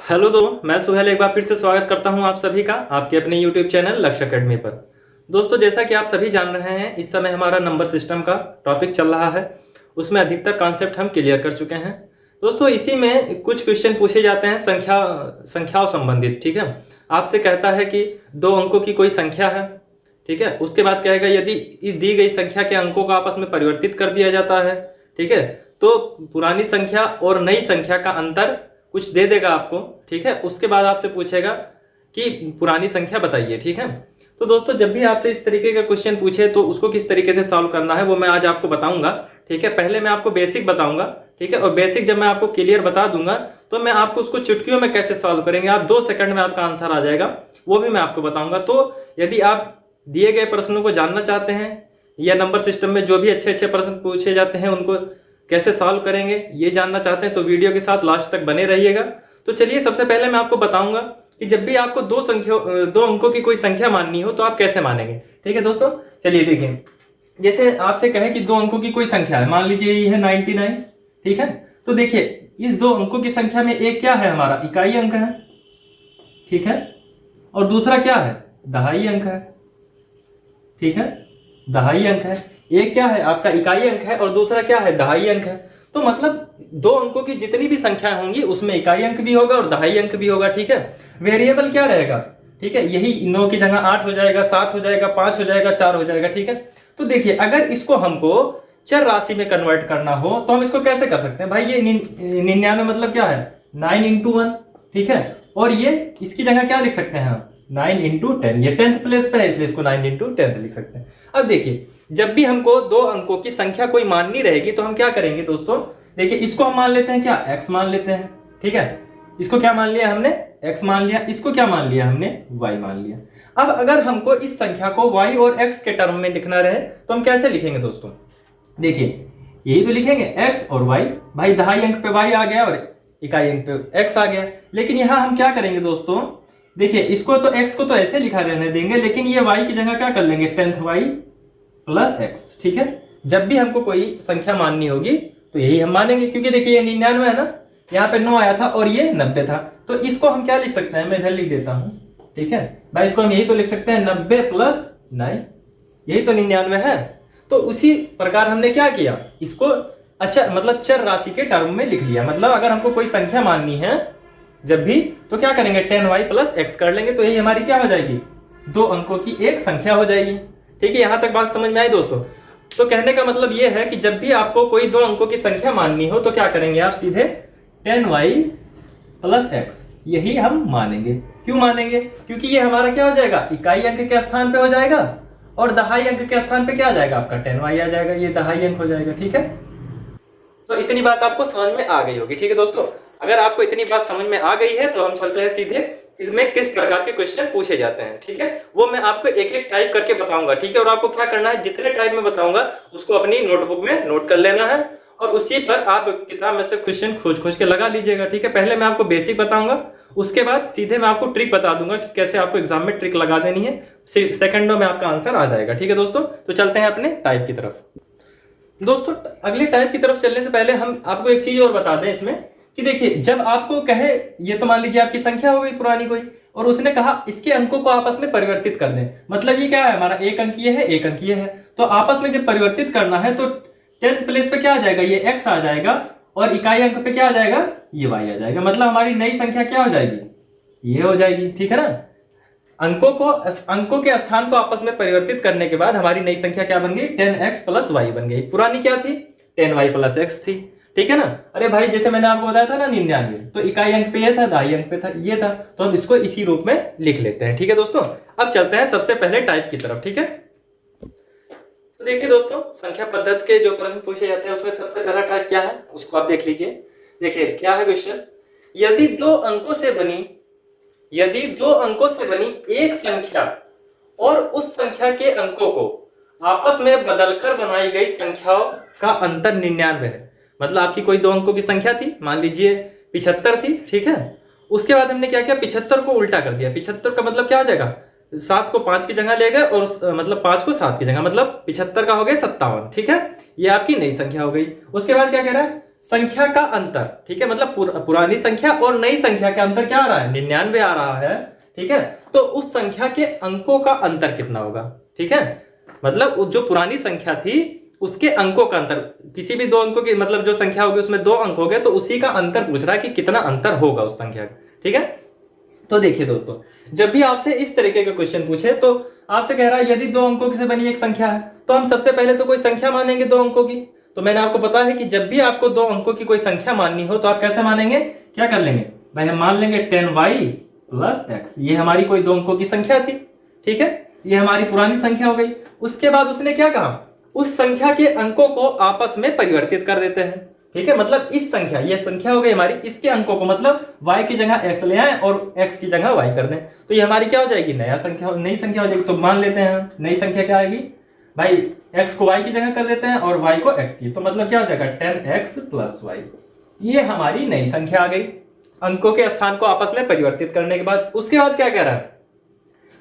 Hello मैं सुहेल एक बार फिर से स्वागत करता हूं आप सभी का आपके अपने यूट्यूब चैनल लक्ष्य एकेडमी पर। दोस्तों, जैसा कि आप सभी जान रहे हैं, इस समय हमारा नंबर सिस्टम का टॉपिक चल रहा है। उसमें अधिकतर कॉन्सेप्ट हम क्लियर कर चुके हैं। दोस्तों, इसी में कुछ क्वेश्चन पूछे जाते हैं संख्याओं संबंधित। ठीक है, आपसे कहता है कि 2 अंकों की कोई संख्या है। ठीक है, उसके बाद कहेगा यदि इस दी गई संख्या के अंकों को आपस में परिवर्तित कर दिया जाता है, ठीक है, तो पुरानी संख्या और नई संख्या का अंतर कुछ दे देगा आपको। ठीक है, उसके बाद आपसे पूछेगा कि पुरानी संख्या बताइए। ठीक है, तो दोस्तों, जब भी आपसे इस तरीके का क्वेश्चन पूछे तो उसको किस तरीके से सॉल्व करना है वो मैं आज आपको बताऊंगा। ठीक है, पहले मैं आपको बेसिक बताऊंगा। ठीक है, और बेसिक जब मैं आपको क्लियर बता दूंगा तो मैं आपको उसको चुटकियों में कैसे सॉल्व करेंगे, आप 2 सेकंड में आपका आंसर आ जाएगा, वो भी मैं आपको बताऊंगा। तो यदि आप दिए गए प्रश्नों को जानना चाहते हैं या नंबर सिस्टम में जो भी अच्छे अच्छे प्रश्न पूछे जाते हैं उनको कैसे सॉल्व करेंगे ये जानना चाहते हैं, तो वीडियो के साथ लास्ट तक बने रहिएगा। तो चलिए, सबसे पहले मैं आपको बताऊंगा कि जब भी आपको 2 अंकों की कोई संख्या माननी हो तो आप कैसे मानेंगे। ठीक है दोस्तों, चलिए देखिए, जैसे आपसे कहे कि 2 अंकों की कोई संख्या है, मान लीजिए ये है 99। ठीक है, तो देखिए इस 2 अंकों की संख्या में एक क्या है, हमारा इकाई अंक है। ठीक है, और दूसरा क्या है, दहाई अंक है। ठीक है, दहाई अंक है। एक क्या है, आपका इकाई अंक है और दूसरा क्या है, दहाई अंक है। तो मतलब 2 अंकों की जितनी भी संख्या होंगी उसमें इकाई अंक भी होगा और दहाई अंक भी होगा। ठीक है, वेरिएबल क्या रहेगा, ठीक है, यही 9 की जगह 8 हो जाएगा, 7 हो जाएगा, 5 हो जाएगा, 4 हो जाएगा। ठीक है, तो देखिए अगर इसको हमको चर राशि में कन्वर्ट करना हो तो हम इसको कैसे कर सकते हैं भाई, ये 99 मतलब क्या है, 9 इंटू 1। ठीक है, और ये इसकी जगह क्या लिख सकते हैं हम, 9 इंटू 10। ये 10th प्लेस पे है इसलिए इसको 9 इंटू 10 लिख सकते हैं। अब देखिए, जब भी हमको 2 अंकों की संख्या कोई माननी रहेगी तो हम क्या करेंगे दोस्तों, देखिए इसको हम मान लेते हैं क्या, x मान लेते हैं। ठीक है, इसको क्या मान लिया हमने, x मान लिया। इसको क्या मान लिया हमने, y मान लिया। अब अगर हमको इस संख्या को y और x के टर्म में लिखना रहे तो हम कैसे लिखेंगे दोस्तों, देखिए यही तो लिखेंगे x और y। भाई दहाई अंक पे y आ गया और इकाई अंक पे x आ गया। लेकिन यहां हम क्या करेंगे दोस्तों, देखिए इसको तो x को तो ऐसे लिखा रहने देंगे, लेकिन ये y की जगह क्या कर लेंगे, 10th y प्लस x। ठीक है, जब भी हमको कोई संख्या माननी होगी तो यही हम मानेंगे, क्योंकि देखिए ये 99 है ना, यहाँ पे 9 आया था और ये 90 था, तो इसको हम क्या लिख सकते हैं, मैं इधर लिख देता हूं। ठीक है भाई, इसको हम यही तो लिख सकते हैं 90 प्लस 9, यही तो 99 है। तो उसी प्रकार हमने क्या किया, इसको अच्छा मतलब चर राशि के टर्म में लिख लिया। मतलब अगर हमको कोई संख्या माननी है जब भी, तो क्या करेंगे, 10y प्लस x कर लेंगे, तो यही हमारी क्या हो जाएगी, 2 अंकों की एक संख्या हो जाएगी। ठीक है, यहां तक बात समझ में आई दोस्तों। तो कहने का मतलब यह है कि जब भी आपको कोई 2 अंकों की संख्या माननी हो तो क्या करेंगे आप, सीधे 10y प्लस x यही हम मानेंगे। क्यों मानेंगे, क्योंकि ये हमारा क्या हो जाएगा, इकाई अंक के स्थान पे हो जाएगा और दहाई अंक के स्थान पे क्या आ जाएगा, आपका 10y आ जाएगा, ये दहाई अंक हो जाएगा। ठीक है, तो इतनी बात आपको समझ में आ गई होगी। ठीक है दोस्तों, अगर आपको इतनी बात समझ में आ गई है तो हम चलते हैं सीधे इसमें किस प्रकार के क्वेश्चन पूछे जाते हैं। ठीक है, वो मैं आपको एक एक टाइप करके बताऊंगा। ठीक है, और आपको क्या करना है, जितने टाइप में बताऊंगा उसको अपनी नोटबुक में नोट कर लेना है और उसी पर आप किताब में से क्वेश्चन खोज खोज के लगा लीजिएगा। ठीक है, पहले मैं आपको बेसिक बताऊंगा, उसके बाद सीधे मैं आपको ट्रिक बता दूंगा कि कैसे आपको एग्जाम में ट्रिक लगा देनी है, सेकंडों में आपका आंसर आ जाएगा। ठीक है दोस्तों, तो चलते हैं अपने टाइप की तरफ। दोस्तों, अगले टाइप की तरफ चलने से पहले हम आपको एक चीज और बता दें इसमें कि देखिए, जब आपको कहे, ये तो मान लीजिए आपकी संख्या हो गई पुरानी कोई, और उसने कहा इसके अंकों को आपस में परिवर्तित कर दें, मतलब ये क्या है, हमारा एक अंकीय है, एक अंकीय है, तो आपस में जब परिवर्तित करना है तो 10th प्लेस पे क्या आ जाएगा, ये x आ जाएगा और इकाई अंक पे क्या आ जाएगा, ये y आ जाएगा। मतलब हमारी नई संख्या क्या हो जाएगी, ये हो जाएगी। ठीक है ना, अंकों के स्थान को आपस में परिवर्तित करने के बाद हमारी नई संख्या क्या बन गई, 10x प्लस y बन गई। पुरानी क्या थी, 10y प्लस x थी। ठीक है ना, अरे भाई जैसे मैंने आपको बताया था ना 99, तो इकाई अंक पे ये था, दहाई अंक पे था ये था, तो हम इसको इसी रूप में लिख लेते हैं। ठीक है दोस्तों, अब चलते हैं सबसे पहले टाइप की तरफ। ठीक है, तो देखिए दोस्तों, संख्या पद्धति के जो प्रश्न पूछे जाते हैं उसमें सबसे पहला टाइप क्या है उसको आप देख लीजिए। देखिए क्या है क्वेश्चन, यदि 2 अंकों से बनी एक संख्या और उस संख्या के अंकों को आपस में बदलकर बनाई गई संख्याओं का अंतर 99 है। मतलब आपकी कोई 2 अंकों की संख्या थी, मान लीजिए 75 थी। ठीक है, उसके बाद हमने क्या किया, 75 को उल्टा कर दिया। 75 का मतलब क्या हो जाएगा, 7 को 5 की जगह ले गए और मतलब 5 को 7 की जगह, मतलब 75 का हो गया 57। ठीक है, ये आपकी नई संख्या हो गई। उसके बाद क्या कह रहा है, संख्या का अंतर, ठीक है, मतलब पुरानी संख्या और नई संख्या का अंतर क्या आ रहा है, 99 आ रहा है, ठीक है। तो उस संख्या के अंकों का अंतर कितना होगा, ठीक है, मतलब जो पुरानी संख्या थी उसके अंकों का अंतर, किसी भी दो अंकों की मतलब जो संख्या होगी उसमें दो अंक हो गए तो उसी का अंतर पूछ रहा है कि कितना अंतर होगा उस संख्या का, ठीक है। तो देखिए दोस्तों, जब भी आपसे इस तरीके का क्वेश्चन पूछे तो आपसे कह रहा है यदि दो अंकों से बनी एक संख्या है तो हम सबसे पहले तो कोई संख्या मानेंगे दो अंकों की। तो मैंने आपको पता है कि जब भी आपको दो अंकों की कोई संख्या माननी हो तो आप कैसे मानेंगे, क्या कर लेंगे भाई, हम मान लेंगे 10y प्लस एक्स, ये हमारी कोई दो अंकों की संख्या थी, ठीक है, ये हमारी पुरानी संख्या हो गई। उसके बाद उसने क्या कहा, उस संख्या के अंकों को आपस में परिवर्तित कर देते हैं, ठीक है, मतलब इस संख्या, ये संख्या हो गई हमारी, इसके अंकों को मतलब y की जगह x ले आए और x की जगह y कर दें, तो ये हमारी क्या हो जाएगी, नई संख्या हो जाएगी। तो मान लेते हैं नई संख्या क्या आएगी भाई, x को y की जगह कर देते हैं और y को x की, तो मतलब क्या हो जाएगा 10x प्लस y, ये हमारी नई संख्या आ गई अंकों के स्थान को आपस में परिवर्तित करने के बाद। उसके बाद क्या कह रहा है,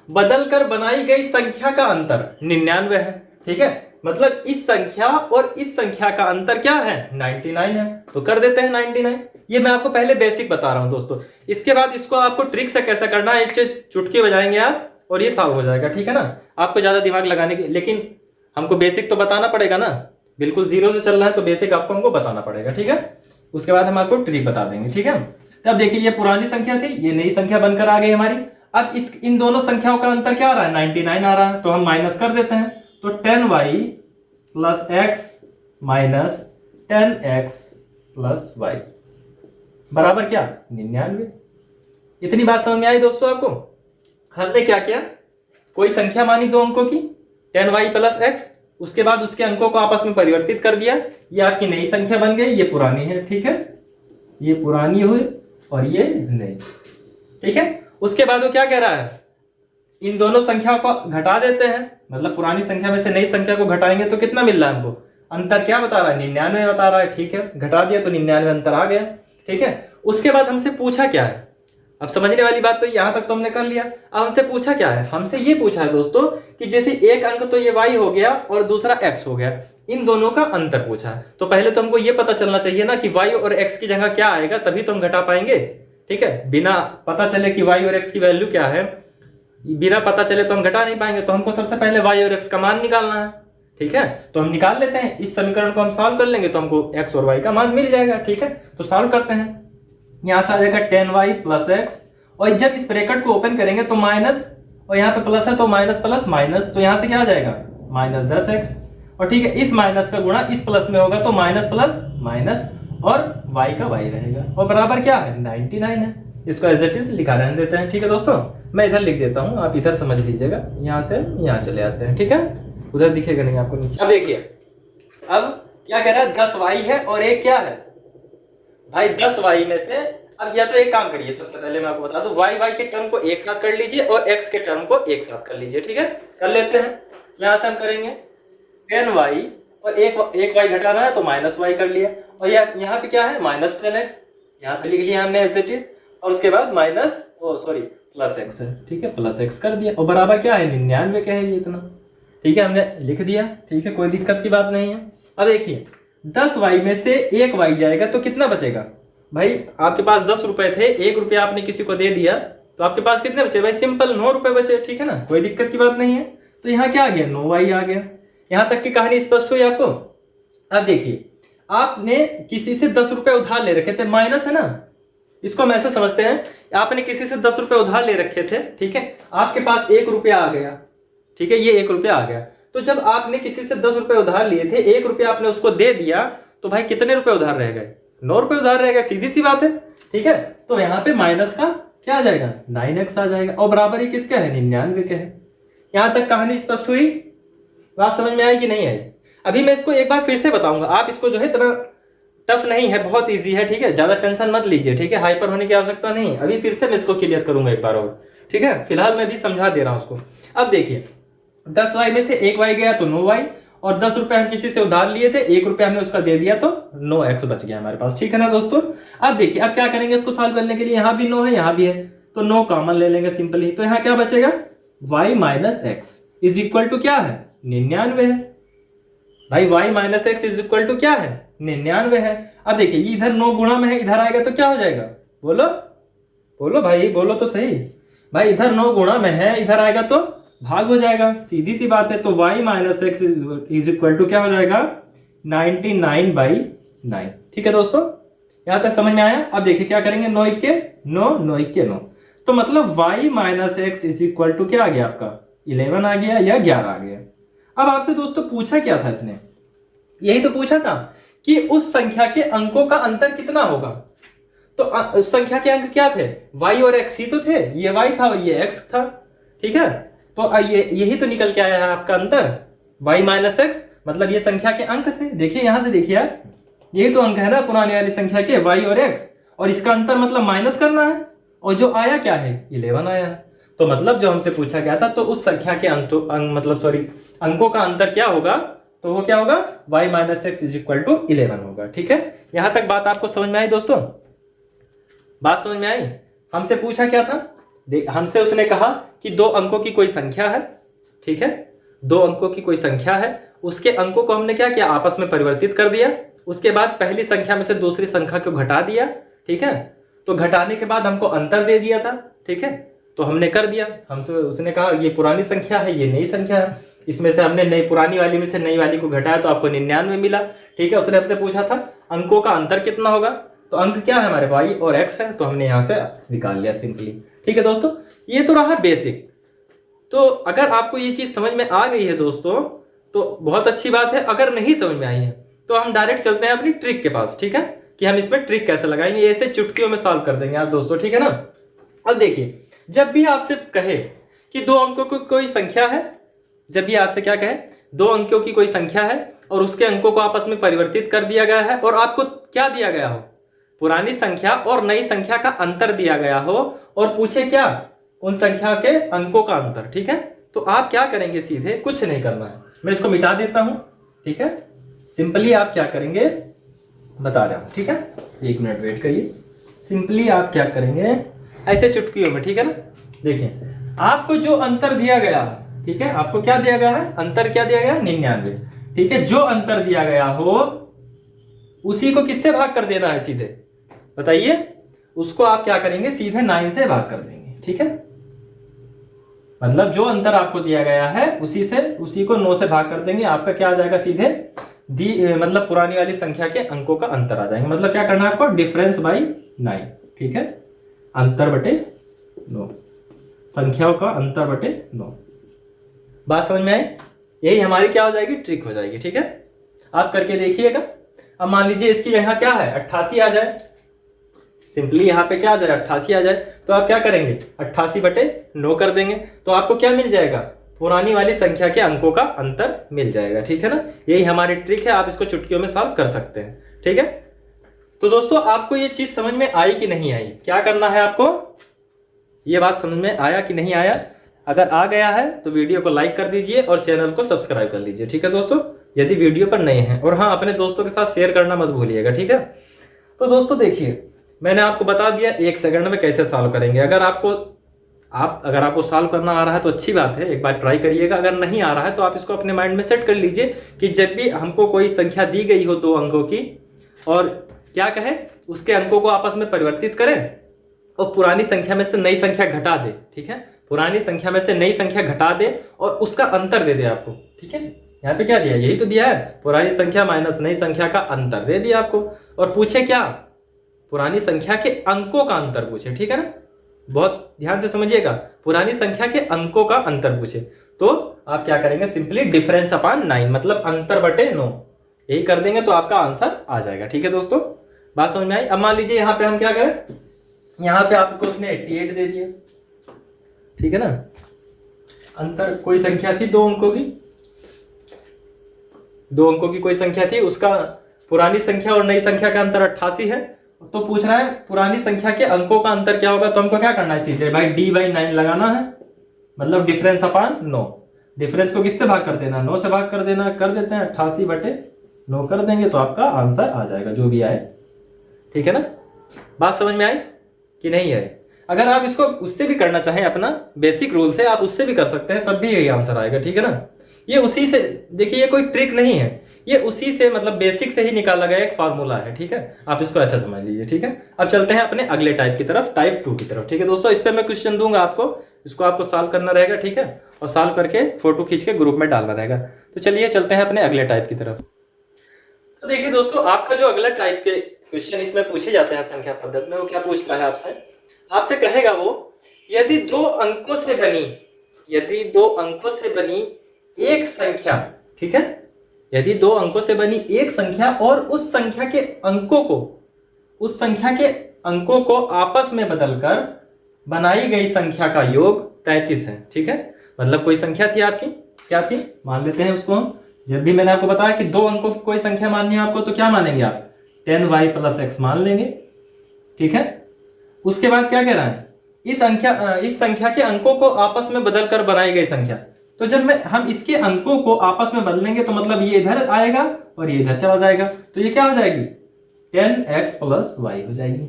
बदलकर बनाई गई संख्या का अंतर 99 है, ठीक है, मतलब इस संख्या और इस संख्या का अंतर क्या है 99 है, तो कर देते हैं 99। ये मैं आपको पहले बेसिक बता रहा हूं दोस्तों, इसके बाद इसको आपको ट्रिक से कैसे करना है, एक चुटकी बजाएंगे आप और ये सॉल्व हो जाएगा, ठीक है ना। आपको ज्यादा दिमाग लगाने की, लेकिन हमको बेसिक तो बताना पड़ेगा ना, बिल्कुल जीरो से चल रहा है तो बेसिक आपको हमको बताना पड़ेगा, ठीक है। उसके बाद हम आपको ट्रिक बता देंगे, ठीक है। तब देखिए ये पुरानी संख्या थी, ये नई संख्या बनकर आ गई हमारी। अब इन दोनों संख्याओं का अंतर क्या आ रहा है 99 आ रहा है, तो हम माइनस कर देते हैं, तो 10y plus x minus 10x plus y बराबर क्या 99। इतनी बात समझ में आई दोस्तों आपको। हमने क्या किया, कोई संख्या मानी दो अंकों की 10y प्लस x, उसके बाद उसके अंकों को आपस में परिवर्तित कर दिया, ये आपकी नई संख्या बन गई, ये पुरानी है, ठीक है, ये पुरानी हुई और ये नई, ठीक है। उसके बाद वो क्या कह रहा है, इन दोनों संख्याओं को घटा देते हैं, मतलब पुरानी संख्या में से नई संख्या को घटाएंगे तो कितना मिल रहा है हमको, अंतर क्या बता रहा है 99 बता रहा है, ठीक है, घटा दिया तो 99 अंतर आ गया, ठीक है। उसके बाद हमसे पूछा क्या है, अब समझने वाली बात तो यहां तक तो हमने कर लिया। अब हमसे पूछा क्या है, हमसे ये पूछा है दोस्तों कि जैसे एक अंक तो ये y हो गया और दूसरा x हो गया, इन दोनों का अंतर पूछा है, तो पहले तो हमको ये पता चलना चाहिए ना कि y और x की जगह क्या आएगा, तभी तो हम घटा पाएंगे, ठीक है। बिना पता चले कि y और x की वैल्यू क्या है, बिना पता चले तो हम घटा नहीं पाएंगे, तो हमको सबसे पहले y और x का मान निकालना है, ठीक है। तो हम निकाल लेते हैं, इस समीकरण को हम सॉल्व कर लेंगे तो हमको x और y का मान मिल जाएगा, ठीक है। तो सॉल्व करते हैं, यहाँ से आ जाएगा 10y प्लस एक्स, और जब इस ब्रैकेट को ओपन करेंगे तो माइनस, और यहाँ पे प्लस है तो माइनस प्लस माइनस, तो यहाँ से क्या आ जाएगा माइनस 10x, और ठीक है, इस माइनस का गुणा इस प्लस में होगा तो माइनस प्लस माइनस, और y का y रहेगा, और बराबर क्या है 99 है। इसको एज इट इज लिखा रहने देते हैं, ठीक है दोस्तों। मैं इधर लिख देता हूँ, आप इधर समझ लीजिएगा, यहाँ से यहाँ चले आते हैं, ठीक है, उधर दिखेगा नहीं आपको नीचे। अब देखिए, अब क्या कह रहा है 10y है और एक क्या है भाई 10y में से, अब या तो एक काम करिए, सबसे पहले मैं आपको बता दूं, y के टर्म को एक साथ कर लीजिए और x के टर्म को एक साथ कर लीजिए, ठीक है, कर लेते हैं। यहाँ से हम करेंगे 10y और एक y घटाना है तो माइनस y कर लिया, और यहाँ पे क्या है माइनस 10x, यहाँ पे लिख लिया हमने एज इट इज, और उसके बाद माइनस प्लस x है, ठीक है, प्लस x कर दिया, और बराबर क्या है 99 का है ये इतना, ठीक है, हमने लिख दिया, ठीक है, कोई दिक्कत की बात नहीं है। अब देखिए 10y में से एक y जाएगा तो कितना बचेगा भाई, आपके पास 10 रुपए थे, 1 रुपया आपने किसी को दे दिया तो आपके पास कितने बचे भाई, सिंपल 9 रुपए बचे, ठीक है ना, कोई दिक्कत की बात नहीं है। तो यहाँ क्या आ गया 9y आ गया। यहाँ तक की कहानी स्पष्ट हुई आपको। अब देखिए, आपने किसी से 10 रुपए उधार ले रखे थे, माइनस है ना, इसको हम ऐसे समझते हैं, आपने किसी से 10 रुपए उधार ले रखे थे, ठीक है, आपके पास 1 रुपया आ गया, ठीक है, ये 1 रुपया आ गया, तो जब आपने किसी से 10 रुपए उधार लिए थे, 1 रुपया आपने उसको दे दिया, तो भाई कितने रुपए उधार रह गए 9 रुपए उधार रह गए, सीधी सी बात है, ठीक है। तो यहाँ पे माइनस का क्या आ जाएगा 9x आ जाएगा, और बराबर ही किसका है 99 के है। यहाँ तक कहानी स्पष्ट हुई, बात समझ में आई कि नहीं आई। अभी मैं इसको एक बार फिर से बताऊंगा, आप इसको जो है इतना टफ नहीं है, बहुत इजी है, ठीक है, ज्यादा टेंशन मत लीजिए, ठीक है, हाइपर होने की आवश्यकता नहीं। अभी फिर से मैं इसको क्लियर करूंगा एक बार और, ठीक है, फिलहाल मैं भी समझा दे रहा हूं उसको। अब देखिए 10y में से एक y गया तो 9y, और 10 रुपए हम किसी से उधार लिए थे, 1 रुपया हमने उसका दे दिया तो 9x बच गया हमारे पास, ठीक है ना दोस्तों। अब देखिए, अब क्या करेंगे इसको सॉल्व करने के लिए, यहाँ भी 9 है यहाँ भी है, तो 9 कॉमन ले लेंगे सिंपली, तो यहाँ क्या बचेगा y minus x is equal to क्या है 99 है भाई, y minus x is equal to क्या है 99 है। अब देखिए ये इधर 9 गुणा में है, इधर आएगा तो क्या हो जाएगा, बोलो बोलो भाई, बोलो तो सही भाई। इधर 9 गुणा में है, इधर आएगा तो भाग हो जाएगा, सीधी सी बात है। तो y minus x is equal to क्या हो जाएगा, 99/9। ठीक है दोस्तों, यहां तक समझ में आया। अब देखिए क्या करेंगे, 9 1 9, 9 1 9, तो मतलब y minus x is equal to क्या आ गया आपका, 11 आ गया या 11 आ गया। अब आपसे दोस्तों पूछा क्या था इसने, यही तो पूछा था कि उस संख्या के अंकों का अंतर कितना होगा। तो उस संख्या के अंक क्या थे, y और x ही तो थे, ये y था ये x था। ठीक है, तो यही तो निकल के आया है आपका अंतर, y माइनस एक्स, मतलब ये संख्या के अंक थे। देखिए यहां से देखिए यार, यही तो अंक है ना पुरानी वाली संख्या के, y और x, और इसका अंतर मतलब माइनस करना है, और जो आया क्या है, 11 आया है। तो मतलब जो हमसे पूछा गया था, तो उस संख्या के अंकों का अंतर क्या होगा, तो वो क्या होगा, y minus x is equal to 11 होगा। ठीक है, यहां तक बात आपको समझ में आई दोस्तों, बात समझ में आई। हमसे पूछा क्या था, हमसे उसने कहा कि 2 अंकों की कोई संख्या है। ठीक है, 2 अंकों की कोई संख्या है, उसके अंकों को हमने क्या किया, आपस में परिवर्तित कर दिया। उसके बाद पहली संख्या में से दूसरी संख्या को घटा दिया। ठीक है, तो घटाने के बाद हमको अंतर दे दिया था। ठीक है, तो हमने कर दिया, हमसे उसने कहा ये पुरानी संख्या है, ये नई संख्या है, इसमें से हमने नई पुरानी वाली में से नई वाली को घटाया तो आपको 99 मिला। ठीक है, उसने हमसे पूछा था अंकों का अंतर कितना होगा, तो अंक क्या है हमारे y और x है, तो हमने यहाँ से निकाल लिया सिंपली। ठीक है दोस्तों, ये तो रहा बेसिक। तो अगर आपको ये चीज समझ में आ गई है दोस्तों तो बहुत अच्छी बात है, अगर नहीं समझ में आई है तो हम डायरेक्ट चलते हैं अपनी ट्रिक के पास। ठीक है, कि हम इसमें ट्रिक कैसे लगाएंगे, ऐसे चुटकियों में सॉल्व कर देंगे आप दोस्तों। ठीक है ना, अब देखिए, जब भी आपसे कहे कि 2 अंकों की कोई संख्या है, जब भी आपसे क्या कहे 2 अंकों की कोई संख्या है और उसके अंकों को आपस में परिवर्तित कर दिया गया है, और आपको क्या दिया गया हो, पुरानी संख्या और नई संख्या का अंतर दिया गया हो, और पूछे क्या, उन संख्या के अंकों का अंतर। ठीक है, तो आप क्या करेंगे, सीधे कुछ नहीं करना है, मैं इसको मिटा देता हूं। ठीक है, सिंपली आप क्या करेंगे बता रहा हूं। ठीक है, 1 मिनट वेट करिए। सिंपली आप क्या करेंगे, ऐसे चुटकियों में। ठीक है ना, देखिए आपको जो अंतर दिया गया, ठीक है, आपको क्या दिया गया है, अंतर क्या दिया गया, 99। ठीक है, जो अंतर दिया गया हो उसी को किससे भाग कर देना है, सीधे बताइए, उसको आप क्या करेंगे, सीधे 9 से भाग कर देंगे। ठीक है, मतलब जो अंतर आपको दिया गया है उसी को 9 से भाग कर देंगे, आपका क्या आ जाएगा, सीधे मतलब पुरानी वाली संख्या के अंकों का अंतर आ जाएंगे। मतलब क्या करना है आपको, डिफरेंस बाई 9। ठीक है, अंतर बटे 9, संख्याओं का अंतर बटे 9। बात समझ में आई, यही हमारी क्या हो जाएगी, ट्रिक हो जाएगी। ठीक है, आप करके देखिएगा। अब मान लीजिए इसकी जगह क्या है, 88 आ जाए, सिंपली यहाँ पे क्या आ जाए, 88 आ जाए, तो आप क्या करेंगे, 88 बटे 9 कर देंगे, तो आपको क्या मिल जाएगा, पुरानी वाली संख्या के अंकों का अंतर मिल जाएगा। ठीक है ना, यही हमारी ट्रिक है, आप इसको चुटकियों में सॉल्व कर सकते हैं। ठीक है, तो दोस्तों आपको ये चीज समझ में आई कि नहीं आई, क्या करना है आपको, ये बात समझ में आया कि नहीं आया, अगर आ गया है तो वीडियो को लाइक कर दीजिए और चैनल को सब्सक्राइब कर लीजिए। ठीक है दोस्तों, यदि वीडियो पर नए हैं, और हाँ अपने दोस्तों के साथ शेयर करना मत भूलिएगा। ठीक है, तो दोस्तों देखिए मैंने आपको बता दिया 1 सेकंड में कैसे सॉल्व करेंगे। अगर आपको सॉल्व करना आ रहा है तो अच्छी बात है, एक बार ट्राई करिएगा। अगर नहीं आ रहा है तो आप इसको अपने माइंड में सेट कर लीजिए कि जब भी हमको कोई संख्या दी गई हो 2 अंकों की, और क्या कहे, उसके अंकों को आपस में परिवर्तित करें और पुरानी संख्या में से नई संख्या घटा दे। ठीक है, पुरानी संख्या में से नई संख्या घटा दे और उसका अंतर दे दे आपको। ठीक है, यहाँ पे क्या दिया, यही तो दिया है, पुरानी संख्या माइनस नई संख्या का अंतर दे दिया आपको, और पूछे क्या, पुरानी संख्या के अंकों का अंतर पूछे। ठीक है ना, बहुत ध्यान से समझिएगा, पुरानी संख्या के अंकों का अंतर पूछे, तो आप क्या करेंगे, सिंपली डिफरेंस अपॉन 9, मतलब अंतर बटे 9, यही कर देंगे तो आपका आंसर आ जाएगा। ठीक है दोस्तों, बात समझ में आई। अब मान लीजिए यहाँ पे हम क्या करें, यहाँ पे आपको उसने 88 दे दिया। ठीक है ना, अंतर कोई संख्या थी 2 अंकों की, 2 अंकों की कोई संख्या थी, उसका पुरानी संख्या और नई संख्या का अंतर 88 है, तो पूछ रहा है पुरानी संख्या के अंकों का अंतर क्या होगा, तो हमको क्या करना है, सीधे भाई d/9 लगाना है, मतलब डिफरेंस अपॉन 9, डिफरेंस को किससे भाग कर देना, 9 से भाग कर देना, कर देते हैं 88 बटे 9 कर देंगे तो आपका आंसर आ जाएगा, जो भी आए। ठीक है ना, बात समझ में आई कि नहीं आए। अगर आप इसको उससे भी करना चाहें, अपना बेसिक रूल से आप उससे भी कर सकते हैं, तब भी यही आंसर आएगा। ठीक है ना, ये उसी से, देखिए ये कोई ट्रिक नहीं है, ये उसी से मतलब बेसिक से ही निकाला गया एक फार्मूला है, ठीक है। आप इसको ऐसा समझ लीजिए, ठीक है। अब चलते हैं अपने अगले टाइप की तरफ, टाइप 2 की तरफ, ठीक है दोस्तों। इस पर मैं क्वेश्चन दूंगा आपको, इसको आपको सॉल्व करना रहेगा, ठीक है, और सॉल्व करके फोटो खींच के ग्रुप में डालना रहेगा। तो चलिए चलते हैं अपने अगले टाइप की तरफ। तो देखिए दोस्तों, आपका जो अगला टाइप के क्वेश्चन इसमें पूछे जाते हैं संख्या पद्धति में, वो क्या पूछता है आपसे कहेगा वो, यदि दो अंकों से बनी एक संख्या, ठीक है, यदि दो अंकों से बनी एक संख्या और उस संख्या के अंकों को आपस में बदलकर बनाई गई संख्या का योग 33 है, ठीक है। मतलब कोई संख्या थी आपकी, क्या थी, मान लेते हैं उसको हम। जब भी मैंने आपको बताया कि दो अंकों की कोई संख्या माननी है आपको, तो क्या मानेंगे आप, 10y + x मान लेंगे, ठीक है। उसके बाद क्या कह रहा है, इस संख्या के अंकों को आपस में बदलकर बनाई गई संख्या। तो जब हम इसके अंकों को आपस में बदलेंगे तो मतलब ये इधर आएगा और ये इधर चला जाएगा, तो ये क्या हो जाएगी, 10x + y हो जाएगी।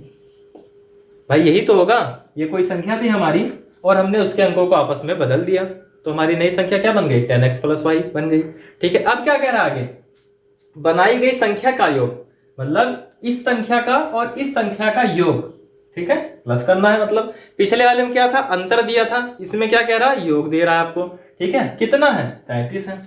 भाई यही तो होगा, ये कोई संख्या थी हमारी और हमने उसके अंकों को आपस में बदल दिया, तो हमारी नई संख्या क्या बन गई, 10x + y बन गई, ठीक है। अब क्या कह रहा है आगे, बनाई गई संख्या का योग, मतलब इस संख्या का और इस संख्या का योग, ठीक है, प्लस करना है। मतलब पिछले वाले में क्या था, अंतर दिया था, इसमें क्या कह रहा है, योग दे रहा है आपको, ठीक है। कितना है, 33 है,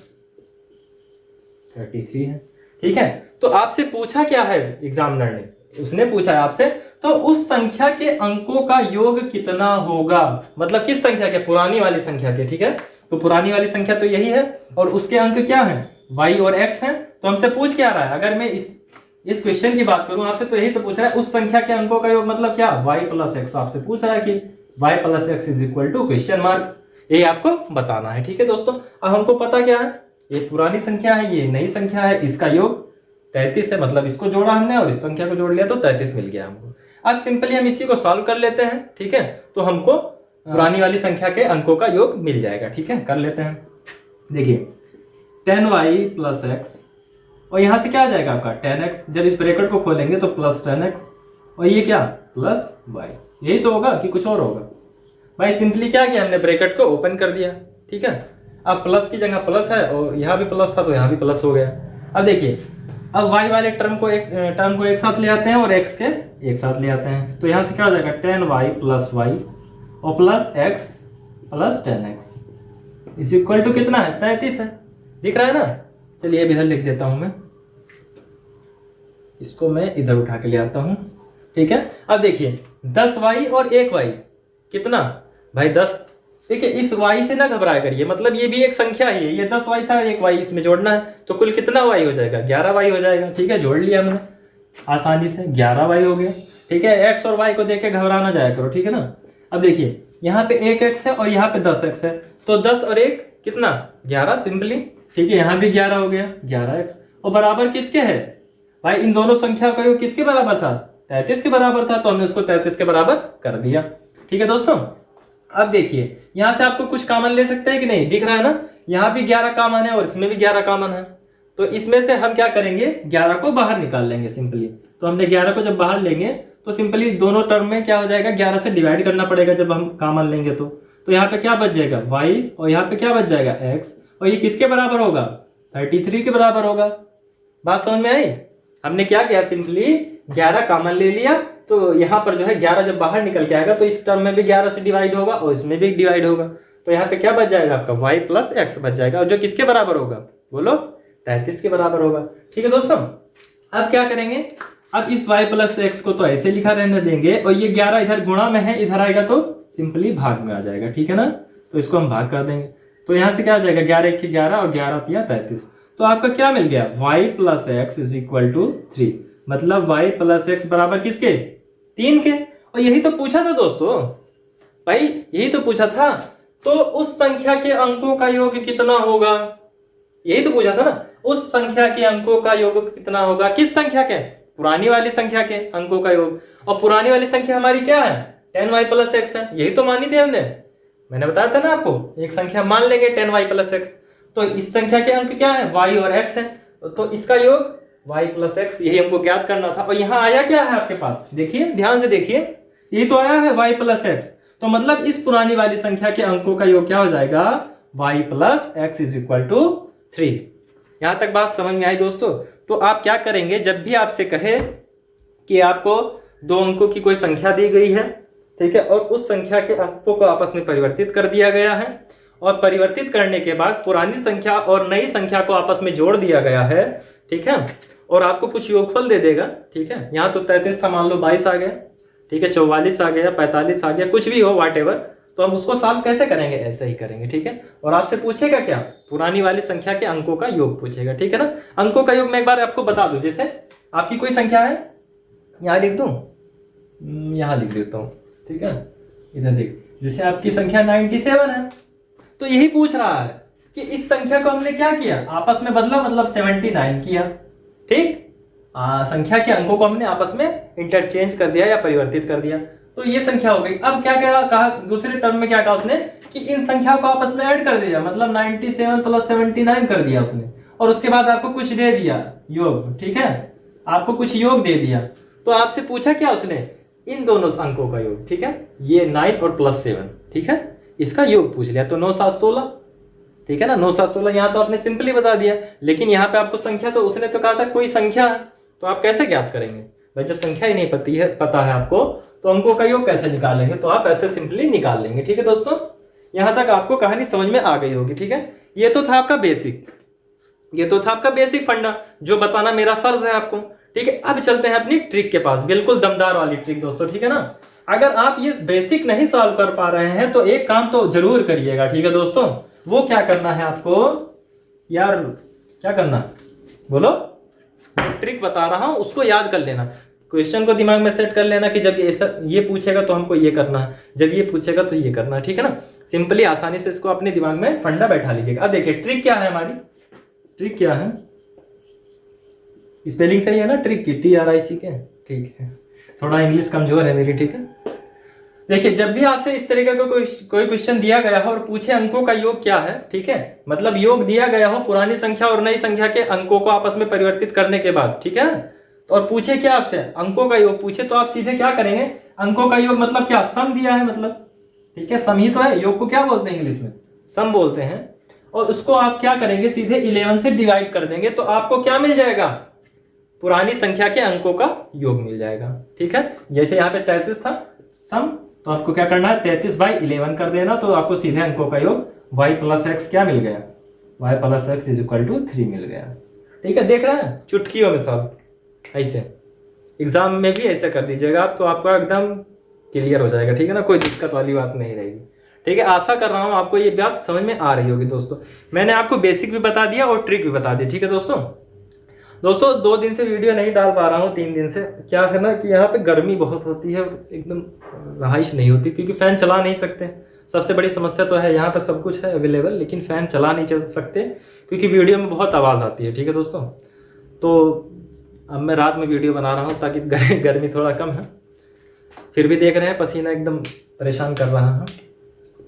33 है, ठीक है। तो आपसे पूछा क्या है एग्जामिनर ने, उसने पूछा है आपसे, तो उस संख्या के अंकों का योग कितना होगा, मतलब किस संख्या के, पुरानी वाली संख्या के, ठीक है। तो पुरानी वाली संख्या तो यही है और उसके अंक क्या है, y और x हैं। तो हमसे पूछ क्या रहा है, अगर मैं इस क्वेश्चन की बात करूं आपसे, तो यही तो पूछ रहा है, उस संख्या के अंकों का योग मतलब क्या, y + x। आपसे पूछ रहा है कि y + x = ? यही आपको बताना है, ठीक है दोस्तों। अब हमको पता क्या है, ये पुरानी संख्या है, ये नई संख्या है, इसका योग 33 है, मतलब इसको जोड़ा हमने और इस संख्या को जोड़ लिया तो 33 मिल गया हमको। अब सिंपली हम इसी को सॉल्व कर लेते हैं, ठीक है। तो हमको पुरानी वाली संख्या के अंकों का योग मिल जाएगा, ठीक है, कर लेते हैं। देखिए 10y + x और यहाँ से क्या आ जाएगा आपका 10x, जब इस ब्रैकेट को खोलेंगे तो +10x और ये क्या +y, यही तो होगा कि कुछ और होगा। भाई सिंपली क्या किया हमने, ब्रैकेट को ओपन कर दिया, ठीक है। अब प्लस की जगह प्लस है और यहाँ भी प्लस था तो यहाँ भी प्लस हो गया। अब देखिए, अब y वाले टर्म को एक साथ ले आते हैं और x के एक साथ ले आते हैं, तो यहाँ से क्या हो जाएगा 10y + y और +x + 10x = कितना है, 33 है, दिख रहा है ना। चलिए अब इधर लिख देता हूं मैं, इसको मैं इधर उठा के ले आता हूं, ठीक है। अब देखिए 10y और 1y कितना, भाई 10। देखिए इस y से ना घबराया करिए, मतलब ये भी एक संख्या ही है, ये 10y था, 1y इसमें जोड़ना है, तो कुल कितना y हो जाएगा, 11y हो जाएगा, ठीक है। जोड़ लिया हमने आसानी से, 11y हो गया, ठीक है। x और y को देख के घबराना जाया करो, ठीक है ना। अब देखिए यहाँ पे 1x है और यहाँ पे 10x है, तो 10 और 1 कितना, 11 सिंपली, ठीक है। यहाँ भी 11 हो गया, 11x और बराबर किसके है, भाई इन दोनों संख्या का योग किसके बराबर था, 33 के बराबर था, तो हमने उसको 33 के बराबर कर दिया, ठीक है दोस्तों। अब देखिए यहाँ से आपको कुछ कॉमन ले सकते हैं कि नहीं, दिख रहा है ना, यहाँ भी 11 कॉमन है और इसमें भी 11 कॉमन है, तो इसमें से हम क्या करेंगे, 11 को बाहर निकाल लेंगे सिंपली। तो हमने 11 को जब बाहर लेंगे तो सिंपली दोनों टर्म में क्या हो जाएगा, 11 से डिवाइड करना पड़ेगा जब हम कॉमन लेंगे तो यहाँ पे क्या बच जाएगा y और यहाँ पे क्या बच जाएगा x, और ये किसके बराबर होगा, 33 के बराबर होगा। बात समझ में आई। हमने क्या किया, सिंपली 11 कॉमन ले लिया, तो यहाँ पर जो है 11 जब बाहर निकल के आएगा तो इस टर्म में भी 11 से डिवाइड होगा और इसमें भी डिवाइड होगा, तो यहाँ पे क्या बच जाएगा आपका y + x बच जाएगा, और जो किसके बराबर होगा, बोलो 33 के बराबर होगा, ठीक है दोस्तों। अब क्या करेंगे, अब इस y + x को तो ऐसे लिखा रहने देंगे और ये 11 इधर गुणा में है, इधर आएगा तो सिंपली भाग में आ जाएगा, ठीक है ना। तो इसको हम भाग कर देंगे, तो यहाँ से क्या हो जाएगा, 11 × 11 और 11 × 33, तो आपका क्या मिल गया, y + x = 3, मतलब y + x बराबर किसके, 3 के। और यही तो पूछा था दोस्तों, भाई यही तो पूछा था, तो उस संख्या के अंकों का योग कितना होगा, यही तो पूछा था ना, उस संख्या के अंकों का योग कितना होगा, किस संख्या के, पुरानी वाली संख्या के अंकों का योग। और पुरानी वाली संख्या हमारी क्या है, 10y + x है, यही तो मानी थी हमने, मैंने बताया था ना आपको, एक संख्या मान लेंगे 10y + x, तो इस संख्या के अंक क्या है, y और x है, तो इसका योग y + x, यही हमको ज्ञात करना था। और यहाँ आया क्या है आपके पास, देखिए ध्यान से देखिए, यही तो आया है y + x, तो मतलब इस पुरानी वाली संख्या के अंकों का योग क्या हो जाएगा, y + x = 3। यहाँ तक बात समझ में आई दोस्तों? तो आप क्या करेंगे, जब भी आपसे कहे कि आपको 2 अंकों की कोई संख्या दी गई है, ठीक है, और उस संख्या के अंकों को आपस में परिवर्तित कर दिया गया है, और परिवर्तित करने के बाद पुरानी संख्या और नई संख्या को आपस में जोड़ दिया गया है, ठीक है, और आपको कुछ योगफल दे देगा, ठीक है। यहाँ तो 33 था, मान लो 22 आ गया, ठीक है, 44 आ गया, 45 आ गया, कुछ भी हो वाट एवर, तो हम उसको सॉल्व कैसे करेंगे, ऐसे ही करेंगे, ठीक है। और आपसे पूछेगा क्या, पुरानी वाली संख्या के अंकों का योग पूछेगा, ठीक है ना। अंकों का योग मैं एक बार आपको बता दूं, जैसे आपकी कोई संख्या है, यहाँ लिख दूं, यहाँ लिख देता हूँ, ठीक है, इधर देख, जैसे आपकी संख्या 97 है, तो यही पूछ रहा है कि इस संख्या को हमने क्या किया, आपस में बदला, मतलब 79 किया, ठीक। संख्या के अंकों को हमने आपस में इंटरचेंज कर दिया या परिवर्तित कर दिया, तो ये संख्या हो गई। अब क्या कहा दूसरे टर्म में, क्या कहा उसने कि इन संख्याओं को आपस में ऐड कर दिया, मतलब 97 + 79 कर दिया उसने, और उसके बाद आपको कुछ दे दिया योग, ठीक है, आपको कुछ योग दे दिया। तो आपसे पूछा क्या उसने, इन दोनों अंकों का योग, ठीक है, ये 9 और +7, ठीक है, इसका योग पूछ लिया, तो 9 7 16, ठीक है ना, 9 7 16। यहाँ तो आपने सिंपली बता दिया, लेकिन यहाँ पे आपको संख्या, तो उसने तो कहा था कोई संख्या है, तो आप कैसे ज्ञात करेंगे भाई, जब संख्या ही नहीं पता है आपको, तो अंकों का योग कैसे निकालेंगे, तो आप ऐसे सिंपली निकाल लेंगे, ठीक है दोस्तों। यहाँ तक आपको कहानी समझ में आ गई होगी, ठीक है। ये तो था आपका बेसिक फंडा, जो बताना मेरा फर्ज है आपको, ठीक है। अब चलते हैं अपनी ट्रिक के पास, बिल्कुल दमदार वाली ट्रिक दोस्तों, ठीक है ना। अगर आप ये बेसिक नहीं सॉल्व कर पा रहे हैं तो एक काम तो जरूर करिएगा, ठीक है दोस्तों। वो क्या करना है आपको यार, क्या करना, बोलो। ट्रिक बता रहा हूं, उसको याद कर लेना, क्वेश्चन को दिमाग में सेट कर लेना कि जब ये पूछेगा तो हमको ये करना है, जब ये पूछेगा तो ये करना है, ठीक है ना। सिंपली आसानी से इसको अपने दिमाग में फंडा बैठा लीजिएगा। अब देखिए ट्रिक क्या है हमारी, ट्रिक क्या है, स्पेलिंग सही है ना ट्रिक की, TRIC के, ठीक है, थोड़ा इंग्लिश कमजोर है मेरी, ठीक है। देखिए जब भी आपसे इस तरीके का कोई क्वेश्चन दिया गया हो और पूछे अंकों का योग क्या है, ठीक है, मतलब योग दिया गया हो पुरानी संख्या और नई संख्या के अंकों को आपस में परिवर्तित करने के बाद, ठीक है, तो और पूछे क्या आपसे अंकों का योग पूछे, तो आप सीधे क्या करेंगे, अंकों का योग मतलब क्या, सम दिया है मतलब, ठीक है, सम ही तो है, योग को क्या बोलते हैं इंग्लिश में, सम बोलते हैं, और उसको आप क्या करेंगे, सीधे 11 से डिवाइड कर देंगे, तो आपको क्या मिल जाएगा, पुरानी संख्या के अंकों का योग मिल जाएगा, ठीक है। जैसे यहाँ पे 33 था सम, तो आपको क्या करना है, 33/11 कर देना, तो आपको सीधे अंकों का योग y + x क्या मिल गया, y + x = 3 मिल गया, ठीक है। देख रहे हैं चुटकियों में सब, ऐसे एग्जाम में भी ऐसे कर दीजिएगा आप, तो आपका एकदम क्लियर हो जाएगा, ठीक है ना, कोई दिक्कत वाली बात नहीं रहेगी, ठीक है। आशा कर रहा हूँ आपको ये बात समझ में आ रही होगी दोस्तों। मैंने आपको बेसिक भी बता दिया और ट्रिक भी बता दी, ठीक है दोस्तों। 2 दिन से वीडियो नहीं डाल पा रहा हूँ, 3 दिन से, क्या है ना कि यहाँ पे गर्मी बहुत होती है, एकदम रहाइश नहीं होती, क्योंकि फ़ैन चला नहीं सकते, सबसे बड़ी समस्या तो है। यहाँ पे सब कुछ है अवेलेबल, लेकिन फ़ैन चला नहीं चल सकते क्योंकि वीडियो में बहुत आवाज़ आती है, ठीक है दोस्तों। तो अब मैं रात में वीडियो बना रहा हूँ ताकि गर्मी थोड़ा कम है, फिर भी देख रहे हैं पसीना एकदम परेशान कर रहा है।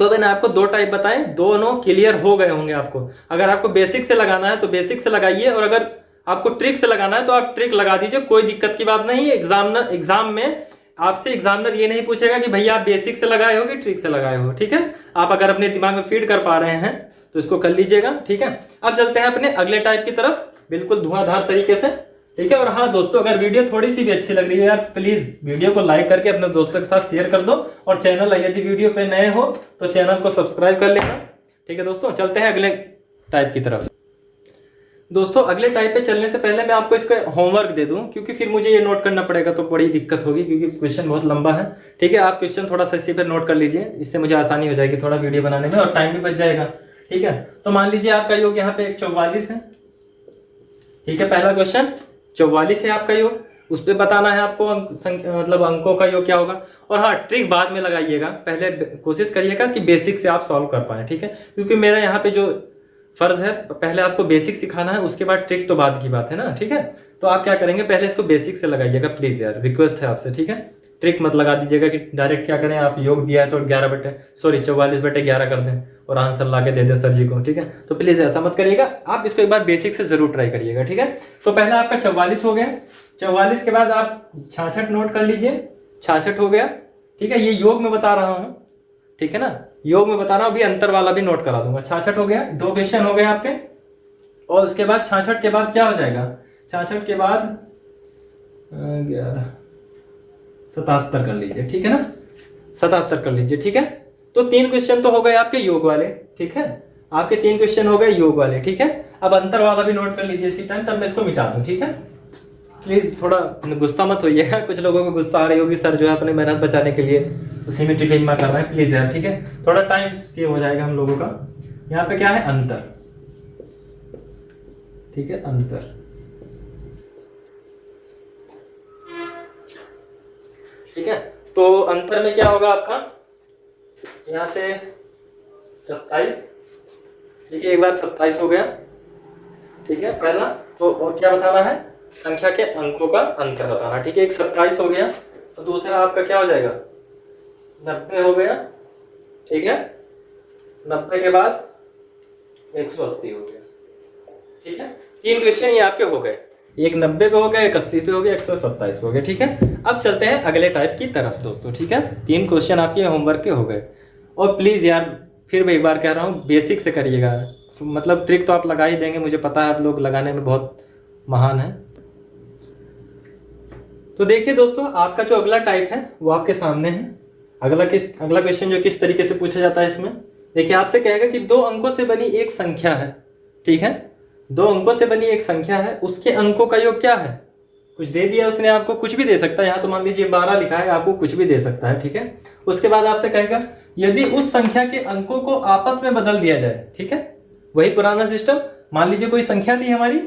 तो मैंने आपको 2 टाइप बताए, दोनों क्लियर हो गए होंगे आपको। अगर आपको बेसिक से लगाना है तो बेसिक से लगाइए, और अगर आपको ट्रिक से लगाना है तो आप ट्रिक लगा दीजिए, कोई दिक्कत की बात नहीं है। एग्जाम में आपसे एग्जामिनर ये नहीं पूछेगा कि भैया आप बेसिक से लगाए हो कि ट्रिक से लगाए हो, ठीक है। आप अगर अपने दिमाग में फीड कर पा रहे हैं तो इसको कर लीजिएगा, ठीक है। अब चलते हैं अपने अगले टाइप की तरफ, बिल्कुल धुआंधार तरीके से, ठीक है। और हाँ दोस्तों, अगर वीडियो थोड़ी सी भी अच्छी लग रही है यार, प्लीज वीडियो को लाइक करके अपने दोस्तों के साथ शेयर कर दो, और चैनल यदि वीडियो पे नए हो तो चैनल को सब्सक्राइब कर लेना, ठीक है दोस्तों। चलते हैं अगले टाइप की तरफ। दोस्तों अगले टाइप पे चलने से पहले मैं आपको इसका होमवर्क दे दूं, क्योंकि फिर मुझे ये नोट करना पड़ेगा तो बड़ी दिक्कत होगी, क्योंकि क्वेश्चन बहुत लंबा है, ठीक है। आप क्वेश्चन थोड़ा सा इसी पर नोट कर लीजिए, इससे मुझे आसानी हो जाएगी थोड़ा वीडियो बनाने में, और टाइम भी बच जाएगा, ठीक है। तो मान लीजिए आपका योग यहाँ पे 44 है, ठीक है। पहला क्वेश्चन 44 है आपका योग, उस पर बताना है आपको मतलब अंकों का योग क्या होगा। और हाँ, ट्रिक बाद में लगाइएगा, पहले कोशिश करिएगा कि बेसिक से आप सॉल्व कर पाएँ, ठीक है। क्योंकि मेरा यहाँ पे जो फर्ज है, पहले आपको बेसिक सिखाना है, उसके बाद ट्रिक तो बाद की बात है ना, ठीक है। तो आप क्या करेंगे, पहले इसको बेसिक से लगाइएगा प्लीज़ यार, रिक्वेस्ट है आपसे, ठीक है। ट्रिक मत लगा दीजिएगा कि डायरेक्ट क्या करें, आप योग दिया है तो 44/11 कर दें और आंसर ला के दे दें सर जी को, ठीक है। तो प्लीज़ ऐसा मत करिएगा, आप इसको एक बार बेसिक से ज़रूर ट्राई करिएगा, ठीक है। तो पहला आपका 44 हो गया, 44 के बाद आप 66 नोट कर लीजिए, 66 हो गया, ठीक है। ये योग में बता रहा हूँ, ठीक है ना, योग में बता रहा हूँ, अभी अंतर वाला भी नोट करा दूंगा। 66 हो गया, 2 क्वेश्चन हो गए आपके, और उसके बाद 66 के बाद क्या हो जाएगा, 66 के बाद 77 कर लीजिए, ठीक है ना, 77 कर लीजिए, ठीक है। तो 3 क्वेश्चन तो हो गए आपके योग वाले, ठीक है, आपके 3 क्वेश्चन हो गए योग वाले, ठीक है। अब अंतर वाला भी नोट कर लीजिए इसी टाइम, तब मैं इसको मिटा दूं, ठीक है। प्लीज थोड़ा गुस्सा मत होइएगा, कुछ लोगों को गुस्सा आ रही होगी, सर जो है अपने मेहनत बचाने के लिए उसी में टिटिंग कर रहे हैं, प्लीज यार, ठीक है, थोड़ा टाइम सेव हो जाएगा हम लोगों का। यहाँ पे क्या है, अंतर, ठीक है, अंतर, ठीक है। तो अंतर में क्या होगा आपका, यहाँ से 27, ठीक है, एक बार 27 हो गया, ठीक है, पहला। तो और क्या बताना है, संख्या के अंकों का अंतर बताना, ठीक है। एक 27 हो गया, तो दूसरा आपका क्या हो जाएगा, 90 हो गया, ठीक है, 90 के बाद 180 हो गया, ठीक है। 3 क्वेश्चन ये आपके हो गए, एक 90 पे हो गया, एक 80 पे हो गया, 127 पे हो गया, ठीक है। अब चलते हैं अगले टाइप की तरफ दोस्तों, ठीक है। 3 क्वेश्चन आपके होमवर्क के हो गए। और प्लीज़ यार फिर मैं एक बार कह रहा हूँ, बेसिक से करिएगा, मतलब ट्रिक तो आप लगा ही देंगे, मुझे पता है आप लोग लगाने में बहुत महान है। तो देखिए दोस्तों, आपका जो अगला टाइप है वो आपके सामने है। अगला क्वेश्चन जो किस तरीके से पूछा जाता है इसमें, देखिए आपसे कहेगा कि 2 अंकों से बनी एक संख्या है, ठीक है, 2 अंकों से बनी एक संख्या है, उसके अंकों का योग क्या है। कुछ दे दिया उसने आपको, कुछ भी दे सकता है, यहाँ तो मान लीजिए 12 लिखा है, आपको कुछ भी दे सकता है, ठीक है। उसके बाद आपसे कहेगा यदि उस संख्या के अंकों को आपस में बदल दिया जाए, ठीक है, वही पुराना सिस्टम। मान लीजिए कोई संख्या थी हमारी,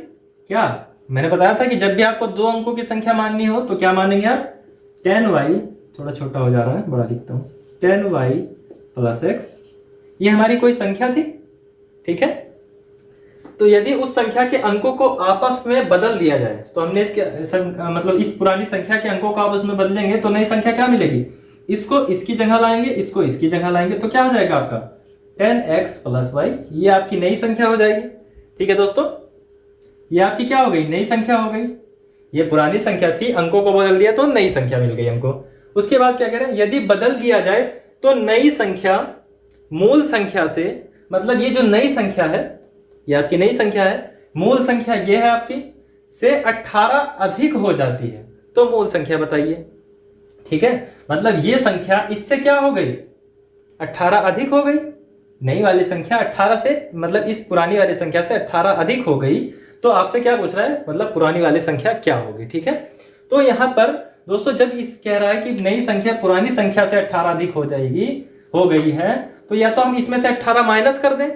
क्या मैंने बताया था कि जब भी आपको 2 अंकों की संख्या माननी हो तो क्या मानेंगे आप, 10y, थोड़ा छोटा हो जा रहा है, बड़ा लिखता हूँ, 10y + x, ये हमारी कोई संख्या थी, ठीक है। तो यदि उस संख्या के अंकों को आपस में बदल दिया जाए, तो हमने मतलब इस पुरानी संख्या के अंकों को आपस में बदलेंगे तो नई संख्या क्या मिलेगी, इसको इसकी जगह लाएंगे, इसको इसकी जगह लाएंगे, तो क्या हो जाएगा आपका 10x + y, ये आपकी नई संख्या हो जाएगी, ठीक है दोस्तों। ये आपकी क्या हो गई, नई संख्या हो गई। ये पुरानी संख्या थी, अंकों को बदल दिया तो नई संख्या मिल गई हमको। उसके बाद क्या करें, यदि बदल दिया जाए तो नई संख्या मूल संख्या से, मतलब ये जो नई संख्या है ये आपकी नई संख्या है, मूल संख्या ये है आपकी से 18 अधिक हो जाती है, तो मूल संख्या बताइए, ठीक है। मतलब ये संख्या इससे क्या हो गई, 18 अधिक हो गई, नई वाली संख्या 18 से, मतलब इस पुरानी वाली संख्या से 18 अधिक हो गई। तो आपसे क्या पूछ रहा है, मतलब पुरानी वाली संख्या क्या होगी, ठीक है। तो यहाँ पर दोस्तों जब इस कह रहा है कि नई संख्या पुरानी संख्या से 18 अधिक हो गई है, तो या तो हम इसमें से 18 माइनस कर दें,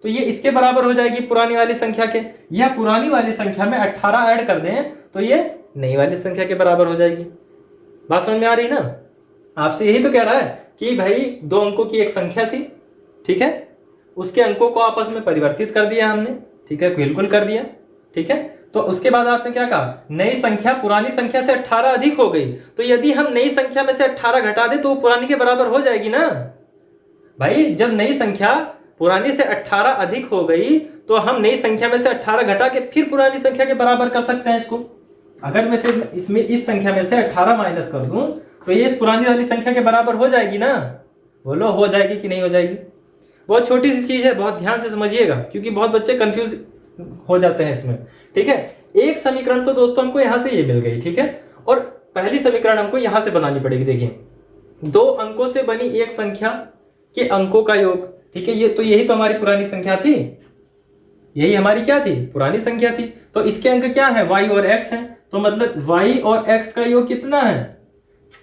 तो ये इसके बराबर हो जाएगी पुरानी वाली संख्या के, या पुरानी वाली संख्या में 18 ऐड कर दें तो ये नई वाली संख्या के बराबर हो जाएगी। बात समझ में आ रही ना, आपसे यही तो कह रहा है कि भाई 2 अंकों की एक संख्या थी, ठीक है, उसके अंकों को आपस में परिवर्तित कर दिया हमने, ठीक है, बिल्कुल कर दिया, ठीक है। तो उसके बाद आपने क्या कहा, नई संख्या पुरानी संख्या से 18 अधिक हो गई, तो यदि हम नई संख्या में से 18 घटा दें तो वो पुरानी के बराबर हो जाएगी ना भाई। जब नई संख्या पुरानी से 18 अधिक हो गई तो हम नई संख्या में से 18 घटा के फिर पुरानी संख्या के बराबर कर सकते हैं इसको। अगर मैं से इसमें इस संख्या में से 18 माइनस कर दूं तो ये इस पुरानी वाली संख्या के बराबर हो जाएगी ना, बोलो हो जाएगी कि नहीं हो जाएगी। बहुत छोटी सी चीज है, बहुत ध्यान से समझिएगा, क्योंकि बहुत बच्चे कंफ्यूज हो जाते हैं इसमें, ठीक है। एक समीकरण तो दोस्तों हमको यहाँ से ये मिल गई, ठीक है, और पहली समीकरण हमको यहाँ से बनानी पड़ेगी। देखिए 2 अंकों से बनी एक संख्या के अंकों का योग, ठीक है, ये तो यही तो हमारी पुरानी संख्या थी, यही हमारी क्या थी, पुरानी संख्या थी। तो इसके अंक क्या है, y और x है, तो मतलब y और x का योग कितना है,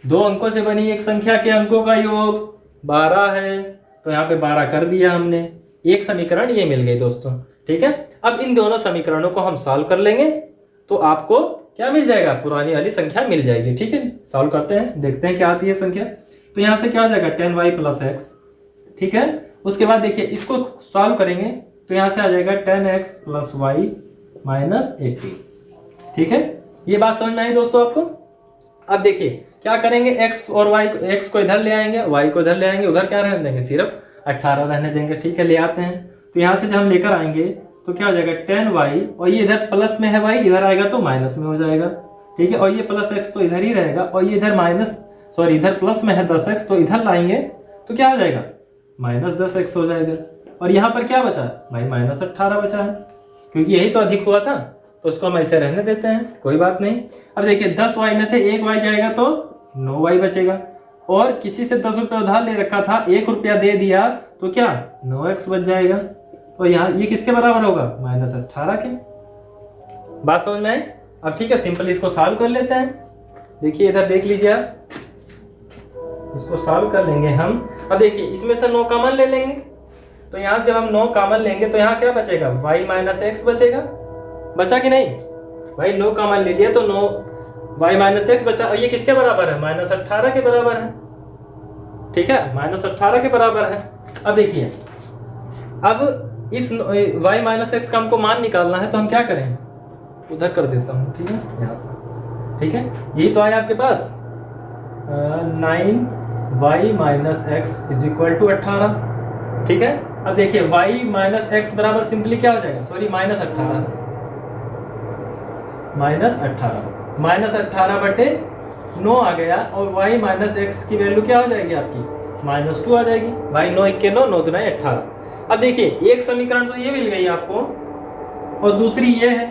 2 अंकों से बनी एक संख्या के अंकों का योग 12 है, तो यहाँ पे 12 कर दिया हमने। एक समीकरण ये मिल गई दोस्तों, ठीक है। अब इन दोनों समीकरणों को हम सॉल्व कर लेंगे तो आपको क्या मिल जाएगा, पुरानी वाली संख्या मिल जाएगी, ठीक है। सॉल्व करते हैं, देखते हैं क्या आती है संख्या। तो यहाँ से क्या हो जाएगा 10y + x, ठीक है। उसके बाद देखिए इसको सॉल्व करेंगे तो यहाँ से आ जाएगा 10x + y - 80, ठीक है। ये बात समझ में आई दोस्तों आपको। अब देखिए क्या करेंगे, x और y, x को इधर ले आएंगे, y को इधर ले आएंगे, उधर क्या रहने देंगे, सिर्फ 18 रहने देंगे, ठीक है। ले आते हैं, तो यहाँ से जब हम लेकर आएंगे तो क्या हो जाएगा 10y, और ये इधर प्लस में है y, इधर आएगा तो माइनस में हो जाएगा, ठीक है। और ये +x तो इधर ही रहेगा, और ये इधर इधर प्लस में है 10x, तो इधर लाएंगे तो क्या हो जाएगा -10x हो जाएगा। और यहाँ पर क्या बचा भाई, -18 बचा है, क्योंकि यही तो अधिक हुआ था, तो उसको हम ऐसे रहने देते हैं, कोई बात नहीं। अब देखिए 10y में से 1y जाएगा तो 9y बचेगा, और किसी से 10 रुपये उधार ले रखा था, 1 रुपया दे दिया तो क्या 9x बच जाएगा। तो यहाँ ये किसके बराबर होगा, -18 के। बात समझ में आई। अब ठीक है, सिंपल इसको सॉल्व कर लेते हैं। देखिए इधर देख लीजिए आप, इसको सॉल्व कर लेंगे हम। अब देखिए इसमें से 9 कॉमन ले लेंगे, तो यहाँ जब हम 9 कॉमन लेंगे तो यहाँ क्या बचेगा, y - x बचेगा। बचा कि नहीं भाई, 9 कॉमन ले लिया तो 9y - x बचा, और ये किसके बराबर है, -18 के बराबर है। ठीक है, -18 के बराबर है। अब देखिए, अब इस y - x का हमको मान निकालना है, तो हम क्या करें, उधर कर देता हूँ। ठीक है, यहाँ पर। ठीक है, यही तो आया आपके पास 9y - x = 18। ठीक है, अब देखिए y - x बराबर सिंपली क्या हो जाएगा, सॉरी -18 बटे 9 आ गया, और y - x की वैल्यू क्या हो जाएगी आपकी, -2 आ जाएगी। भाई 9 × 9 9 × 18। अब देखिए एक समीकरण तो ये मिल गई आपको, और दूसरी ये है।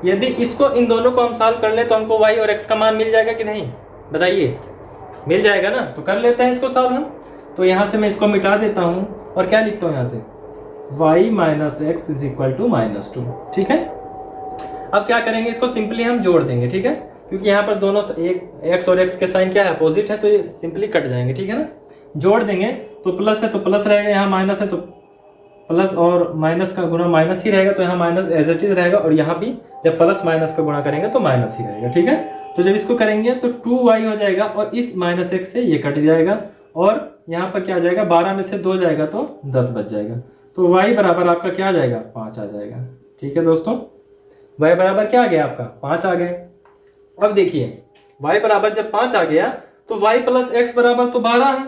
यदि इसको, इन दोनों को हम सॉल्व कर ले तो हमको y और x का मान मिल जाएगा कि नहीं, बताइए। मिल जाएगा ना, तो कर लेते हैं इसको सॉल्व हम। तो यहाँ से मैं इसको मिटा देता हूँ, और क्या लिखता हूँ यहाँ से, y - x = -2। ठीक है, अब क्या करेंगे, इसको सिंपली हम जोड़ देंगे। ठीक है, क्योंकि यहाँ पर दोनों एक x और x के साइन क्या है, अपोजिट है, तो ये सिंपली कट जाएंगे। ठीक है ना, जोड़ देंगे तो प्लस है तो प्लस रहेगा, यहाँ माइनस है तो प्लस और माइनस का गुणा माइनस ही रहेगा, तो यहाँ माइनस एज इट इज रहेगा, और यहाँ भी जब प्लस माइनस का गुणा करेंगे तो माइनस ही रहेगा। ठीक है, तो जब इसको करेंगे तो 2y हो जाएगा, और इस -x से ये कट जाएगा, और यहाँ पर क्या आ जाएगा, 12 में से 2 जाएगा तो 10 बच जाएगा। तो y बराबर आपका क्या आ जाएगा, 5 आ जाएगा। ठीक है दोस्तों, y बराबर क्या आ गया आपका, 5 आ गया। अब देखिए y बराबर जब 5 आ गया तो y + x बराबर तो 12 है।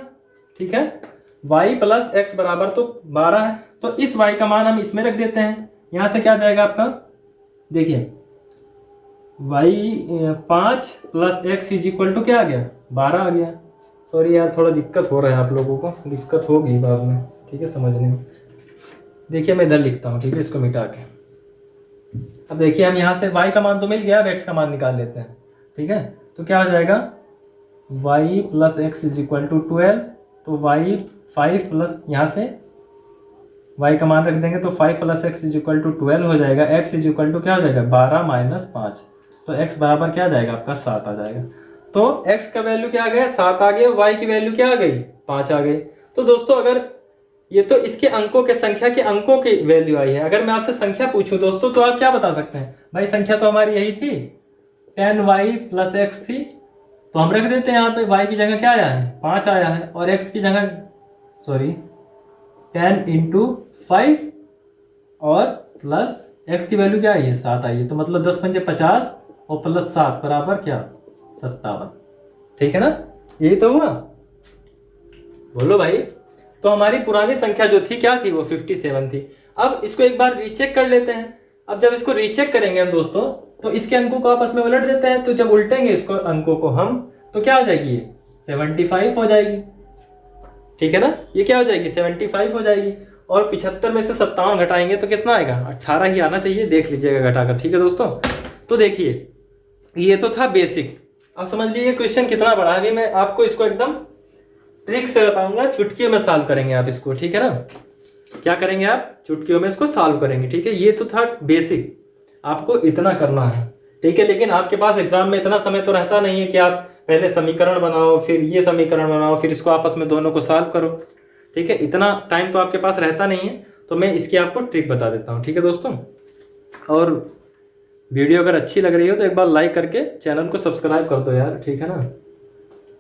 ठीक है, y + x बराबर तो 12 है, तो इस y का मान हम इसमें रख देते हैं। यहाँ से क्या आ जाएगा आपका, देखिए y 5 + x = क्या आ गया, 12 आ गया। सॉरी यार, थोड़ा दिक्कत हो रहा है आप लोगों को, दिक्कत होगी बाद में। ठीक है, समझने में। देखिए मैं इधर लिखता हूँ। ठीक है, इसको मिटा के अब देखिए हम यहाँ से y का मान तो मिल गया, अब x का मान निकाल लेते हैं। ठीक है, तो क्या हो जाएगा, y + x = 12, तो y 5 प्लस, यहाँ से y का मान रख देंगे तो 5 + x = 12 हो जाएगा। x = क्या हो जाएगा, 12 - 5, तो x बराबर क्या आ जाएगा आपका, 7 आ जाएगा। तो x का वैल्यू क्या आ गया, 7 आ गया, y की वैल्यू क्या आ गई, 5 आ गई। तो दोस्तों अगर ये तो इसके अंकों के, संख्या के अंकों की वैल्यू आई है। अगर मैं आपसे संख्या पूछूं दोस्तों, तो आप क्या बता सकते हैं, भाई संख्या तो हमारी यही थी, 10y + x थी, तो हम रख देते हैं यहाँ पे y की जगह क्या आया है, 5 आया है, और x की जगह, सॉरी 10 × 5 और प्लस x की वैल्यू क्या आई है, 7 आई है। तो मतलब 10 × 5 = 50 और प्लस 7 बराबर क्या, 57। ठीक है ना, यही तो हुआ, बोलो भाई। तो हमारी पुरानी संख्या जो थी क्या थी, वो 57 थी। अब इसको एक बार रीचेक कर लेते हैं। अब जब इसको रीचेक करेंगे हम दोस्तों, तो इसके अंकों को आपस में उलट देते हैं। तो जब उल्टेंगे इसको अंकों को हम, तो क्या हो जाएगी, ये 75 हो जाएगी। ठीक है ना, ये क्या हो जाएगी, 75 हो जाएगी। और 75 में से 57 घटाएंगे तो कितना आएगा, 18 ही आना चाहिए, देख लीजिएगा घटाकर। ठीक है दोस्तों, तो देखिए ये तो था बेसिक। अब समझ लीजिए क्वेश्चन कितना बड़ा है। अभी मैं आपको इसको एकदम ट्रिक से बताऊंगा, चुटकियों में सॉल्व करेंगे आप इसको। ठीक है ना, क्या करेंगे आप, चुटकियों में इसको सॉल्व करेंगे। ठीक है, ये तो था बेसिक, आपको इतना करना है। ठीक है, लेकिन आपके पास एग्जाम में इतना समय तो रहता नहीं है कि आप पहले समीकरण बनाओ, फिर ये समीकरण बनाओ, फिर इसको आपस में दोनों को सॉल्व करो। ठीक है, इतना टाइम तो आपके पास रहता नहीं है, तो मैं इसकी आपको ट्रिक बता देता हूँ। ठीक है दोस्तों, और वीडियो अगर अच्छी लग रही हो तो एक बार लाइक करके चैनल को सब्सक्राइब कर दो यार। ठीक है ना,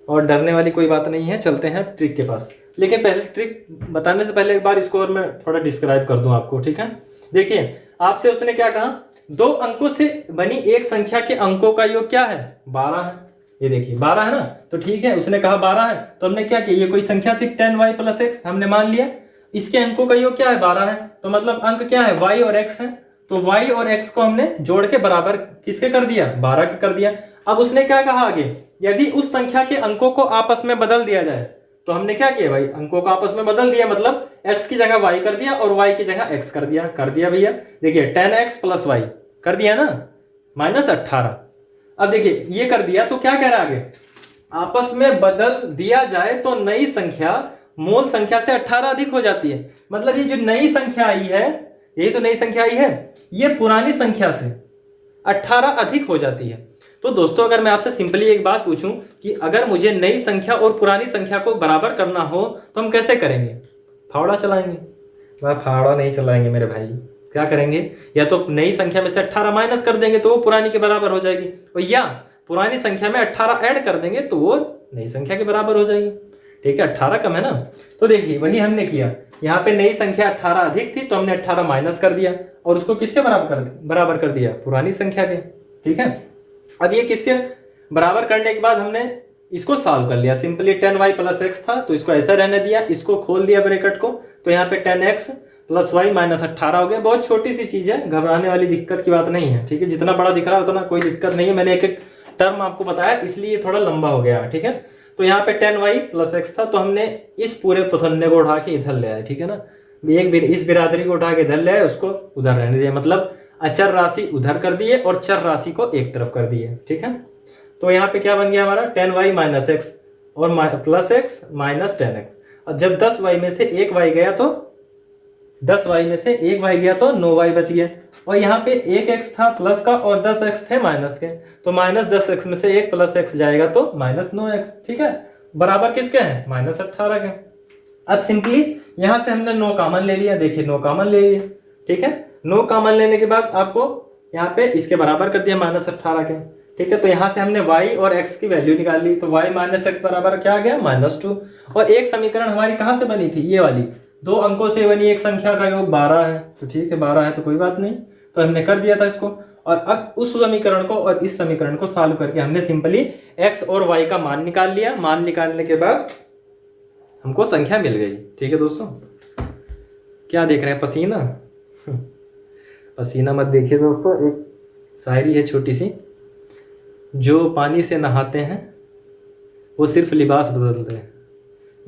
और डरने वाली कोई बात नहीं है, चलते हैं ट्रिक के पास। लेकिन पहले ट्रिक बताने से पहले एक बार इसको और मैं थोड़ा डिस्क्राइब कर दूं आपको। ठीक है, देखिए आपसे उसने क्या कहा, 2 अंकों से बनी एक संख्या के अंकों का योग क्या है, 12 है। ये देखिए 12 है ना, तो ठीक है, उसने कहा 12 है, तो हमने क्या किया, ये कोई संख्या थी 10y + x, हमने मान लिया इसके अंकों का योग क्या है, 12 है। तो मतलब अंक क्या है, y और x है। तो y और x को हमने जोड़ के बराबर किसके कर दिया, 12 के कर दिया। अब उसने क्या कहा आगे, यदि उस संख्या के अंकों को आपस में बदल दिया जाए तो हमने क्या किया भाई, अंकों को आपस में बदल दिया, मतलब x की जगह y कर दिया और y की जगह x कर दिया भैया। देखिए 10x + y कर दिया ना, -18। अब देखिए ये कर दिया तो क्या कह रहा है आगे, आपस में बदल दिया जाए तो नई संख्या मूल संख्या से 18 अधिक हो जाती है। मतलब ये जो नई संख्या आई है, यही तो नई संख्या आई है, ये पुरानी संख्या से 18 अधिक हो जाती है। तो दोस्तों अगर मैं आपसे सिंपली एक बात पूछूं कि अगर मुझे नई संख्या और पुरानी संख्या को बराबर करना हो तो हम कैसे करेंगे? फावड़ा चलाएंगे? वह फावड़ा नहीं चलाएंगे मेरे भाई। क्या करेंगे, या तो नई संख्या में से 18 माइनस कर देंगे तो वो पुरानी के बराबर हो जाएगी, और या पुरानी संख्या में 18 ऐड कर देंगे तो वो नई संख्या के बराबर हो जाएगी। ठीक है, 18 कम है ना। तो देखिए वही हमने किया, यहाँ पे नई संख्या 18 अधिक थी तो हमने 18 माइनस कर दिया और उसको किसके बराबर कर दिया? पुरानी संख्या के। ठीक है, अब ये किसके बराबर करने के बाद हमने इसको सॉल्व कर लिया। सिंपली 10y + x था तो इसको ऐसा रहने दिया, इसको खोल दिया ब्रैकेट को, तो यहाँ पे 10x + y - 18 हो गया। बहुत छोटी सी चीज़ है, घबराने वाली दिक्कत की बात नहीं है। ठीक है, जितना बड़ा दिख रहा है उतना कोई दिक्कत नहीं है, मैंने एक एक टर्म आपको बताया इसलिए थोड़ा लंबा हो गया। ठीक है, तो यहाँ पे 10y + x था तो हमने इस पूरे पथन्ने को उठा के इधर ले आए। ठीक है ना, इस बिरादरी को उठा के इधर ले आए, उसको उधर रहने दिया, मतलब अचर राशि उधर कर दिए और चर राशि को एक तरफ कर दिए। ठीक है, तो यहाँ पे क्या बन गया हमारा 10y - x और +x - 10x। और जब 10y में से 1y गया तो 10y में से 1y गया तो 9y बच गया, और यहाँ पे 1x था प्लस का और 10x थे माइनस के, तो -10x में से 1 + x जाएगा तो -9x। ठीक है, बराबर किसके हैं? -18 के। अब सिंपली यहाँ से हमने 9 कॉमन ले लिया। देखिए 9 कॉमन ले लिया। ठीक है, 9 कॉमन लेने के बाद आपको यहाँ पे इसके बराबर कर दिया -18 के। ठीक है, तो यहाँ से हमने y और x की वैल्यू निकाल ली, तो y - x बराबर क्या आ गया? -2। और एक समीकरण हमारी कहाँ से बनी थी? ये वाली 2 अंकों से बनी एक संख्या का योग 12 है। तो ठीक है, 12 है तो कोई बात नहीं, तो हमने कर दिया था इसको। और अब उस समीकरण को और इस समीकरण को सॉल्व करके हमने सिंपली x और y का मान निकाल लिया। मान निकालने के बाद हमको संख्या मिल गई। ठीक है दोस्तों, क्या देख रहे हैं? पसीना पसीना मत देखिए दोस्तों, एक शायरी है छोटी सी, जो पानी से नहाते हैं वो सिर्फ लिबास बदलते हैं,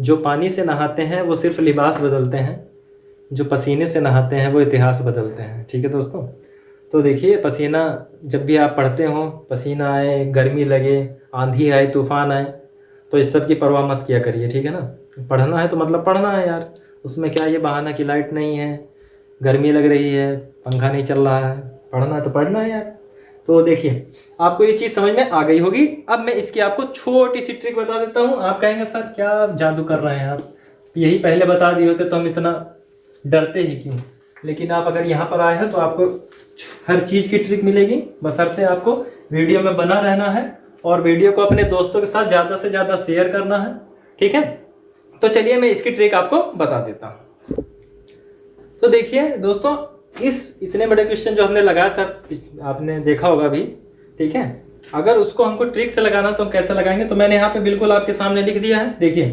जो पानी से नहाते हैं वो सिर्फ लिबास बदलते हैं, जो पसीने से नहाते हैं वो इतिहास बदलते हैं। ठीक है दोस्तों, तो देखिए पसीना जब भी आप पढ़ते हो, पसीना आए, गर्मी लगे, आंधी आए, तूफान आए, तो इस सब की परवाह मत किया करिए। ठीक है ना, पढ़ना है तो मतलब पढ़ना है यार, उसमें क्या ये बहाना कि लाइट नहीं है, गर्मी लग रही है, पंखा नहीं चल रहा है, पढ़ना है तो पढ़ना है यार। तो देखिए आपको ये चीज़ समझ में आ गई होगी। अब मैं इसकी आपको छोटी सी ट्रिक बता देता हूँ। आप कहेंगे सर क्या जादू कर रहे हैं आप, यही पहले बता दिए होते तो हम इतना डरते ही क्यों। लेकिन आप अगर यहाँ पर आए हैं तो आपको हर चीज़ की ट्रिक मिलेगी, बशर्ते आपको वीडियो में बना रहना है और वीडियो को अपने दोस्तों के साथ ज़्यादा से ज़्यादा शेयर करना है। ठीक है, तो चलिए मैं इसकी ट्रिक आपको बता देता हूँ। तो देखिए दोस्तों, इस इतने बड़े क्वेश्चन जो हमने लगाया था, आपने देखा होगा अभी। ठीक है, अगर उसको हमको ट्रिक से लगाना तो हम कैसे लगाएंगे, तो मैंने यहाँ पे बिल्कुल आपके सामने लिख दिया है। देखिए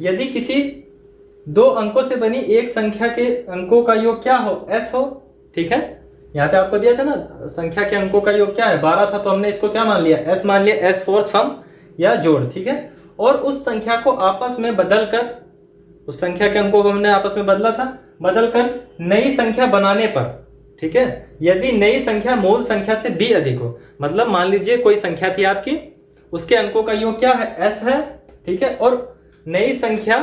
यदि किसी 2 अंकों से बनी एक संख्या के अंकों का योग क्या हो? s हो। ठीक है, यहाँ पे आपको दिया था ना संख्या के अंकों का योग क्या है? 12 था, तो हमने इसको क्या मान लिया? s मान लिया, s फॉर सम या जोड़। ठीक है, और उस संख्या को आपस में बदलकर, उस संख्या के अंकों को हमने आपस में बदला था, बदलकर नई संख्या बनाने पर, ठीक है, यदि नई संख्या मूल संख्या से b अधिक हो, मतलब मान लीजिए कोई संख्या थी आपकी, उसके अंकों का योग क्या है? s है। ठीक है, और नई संख्या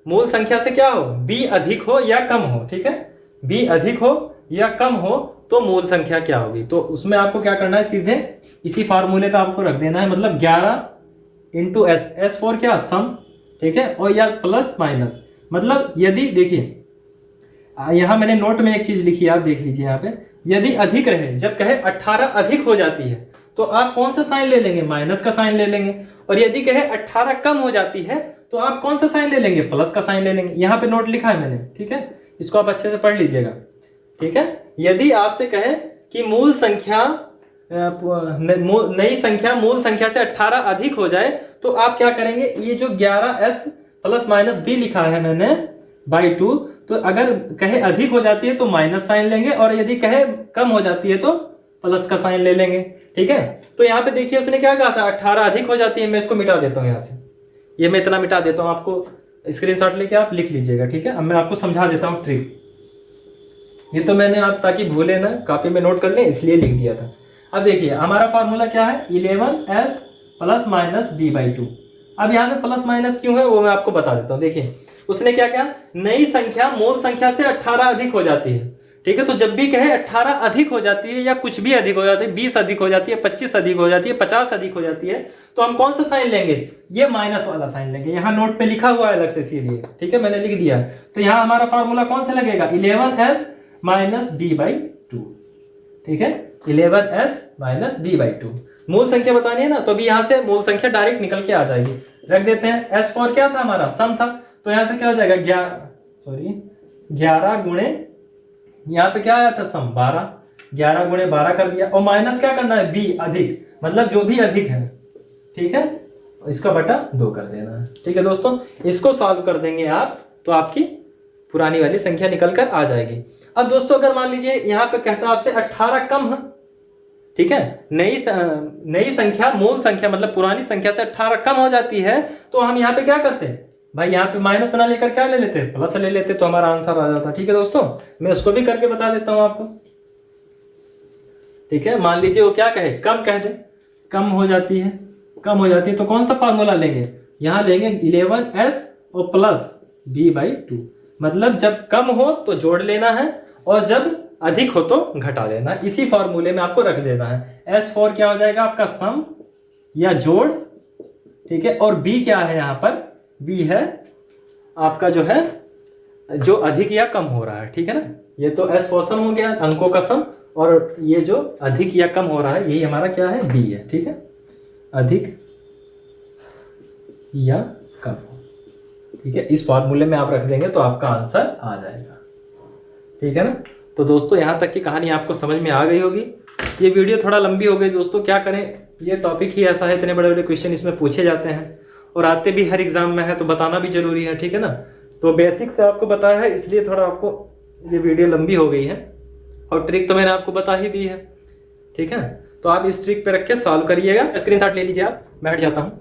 मूल संख्या से क्या हो? b अधिक हो या कम हो। ठीक है, b अधिक हो या कम हो तो मूल संख्या क्या होगी? तो उसमें आपको क्या करना है, सीधे इसी फार्मूले का आपको रख देना है, मतलब 11 इंटू s फॉर क्या? सम। ठीक है, और या प्लस माइनस, मतलब यदि देखिए यहाँ मैंने नोट में एक चीज लिखी है, आप देख लीजिए यहाँ पे, यदि अधिक रहे, जब कहे 18 अधिक हो जाती है तो आप कौन सा साइन ले लेंगे? माइनस का साइन ले लेंगे। और यदि कहे 18 कम हो जाती है तो आप कौन सा साइन ले लेंगे? प्लस का साइन ले लेंगे। यहाँ पे नोट लिखा है मैंने। ठीक है, इसको आप अच्छे से पढ़ लीजिएगा। ठीक है, यदि आपसे कहे कि मूल संख्या नई संख्या मूल संख्या से 18 अधिक हो जाए तो आप क्या करेंगे? ये जो 11s ± b लिखा है मैंने /2, तो अगर कहे अधिक हो जाती है तो माइनस साइन लेंगे, और यदि कहे कम हो जाती है तो प्लस का साइन ले लेंगे। ठीक है, तो यहाँ पे देखिए उसने क्या कहा था? 18 अधिक हो जाती है। मैं इसको मिटा देता हूँ यहाँ से, ये मैं इतना मिटा देता हूँ, आपको स्क्रीनशॉट लेके आप लिख लीजिएगा, ठीक है। अब मैं आपको समझा देता हूँ ट्रिक। ये तो मैंने आप ताकि भूले ना, कापी में नोट कर लें इसलिए लिख दिया था। अब देखिए हमारा फार्मूला क्या है, 11s प्लस माइनस b/2। अब यहाँ पे प्लस माइनस क्यों है वो मैं आपको बता देता हूँ। देखिए उसने क्या किया, नई संख्या मूल संख्या से 18 अधिक हो जाती है, ठीक है। तो जब भी कहे 18 अधिक हो जाती है या कुछ भी अधिक हो जाती है, 20 अधिक हो जाती है, 25 अधिक हो जाती है, 50 अधिक हो जाती है, तो हम कौन सा साइन लेंगे, ये माइनस वाला साइन लेंगे। यहाँ नोट पे लिखा हुआ है अलग से इसीलिए, ठीक है, मैंने लिख दिया। तो यहाँ हमारा फार्मूला कौन सा लगेगा, 11s माइनस b/2, ठीक है। 11s माइनस b/2 मूल संख्या बतानी है ना, तो अभी यहाँ से मूल संख्या डायरेक्ट निकल के आ जाएगी। रख देते हैं। S4 क्या था हमारा, सम था, तो यहाँ से क्या हो जाएगा 11 गुणे, यहाँ पे क्या आया था सम 12, 11 गुणे 12 कर दिया। और माइनस क्या करना है, b अधिक, मतलब जो भी अधिक है, ठीक है, इसका बटा 2 कर देना है, ठीक है दोस्तों। इसको सॉल्व कर देंगे आप तो आपकी पुरानी वाली संख्या निकल कर आ जाएगी। अब दोस्तों अगर मान लीजिए यहाँ पे कहता है आपसे 18 कम है, ठीक है, नई संख्या मूल संख्या मतलब पुरानी संख्या से 18 कम हो जाती है, तो हम यहाँ पे क्या करते हैं भाई, यहाँ पे माइनस ना लेकर क्या ले लेते हैं, प्लस ले लेते, तो हमारा आंसर आ जाता। ठीक है दोस्तों, मैं उसको भी करके बता देता हूँ आपको, ठीक है। मान लीजिए वो क्या कहे, कम कह दे, कम हो जाती है, कम हो जाती है, तो कौन सा फार्मूला लेंगे, यहाँ लेंगे 11s और प्लस b/2, मतलब जब कम हो तो जोड़ लेना है और जब अधिक हो तो घटा लेना है। इसी फार्मूले में आपको रख देना है। S4 क्या हो जाएगा आपका सम या जोड़, ठीक है, और B क्या है यहाँ पर, B है आपका जो है जो अधिक या कम हो रहा है, ठीक है ना। ये तो S4 सम हो गया अंकों का सम, और ये जो अधिक या कम हो रहा है यही हमारा क्या है, B है, ठीक है, अधिक या कम, ठीक है। इस फार्मूले में आप रख देंगे तो आपका आंसर आ जाएगा, ठीक है ना। तो दोस्तों यहाँ तक की कहानी आपको समझ में आ गई होगी। ये वीडियो थोड़ा लंबी हो गई दोस्तों, क्या करें, ये टॉपिक ही ऐसा है, इतने बड़े बड़े क्वेश्चन इसमें पूछे जाते हैं और आते भी हर एग्जाम में है, तो बताना भी जरूरी है, ठीक है ना। तो बेसिक से आपको बताया है, इसलिए थोड़ा आपको ये वीडियो लंबी हो गई है, और ट्रिक तो मैंने आपको बता ही दी है, ठीक है। तो आप इस ट्रिक पे रख के सॉल्व करिएगा। स्क्रीनशॉट ले लीजिए, आप बैठ जाता हूँ,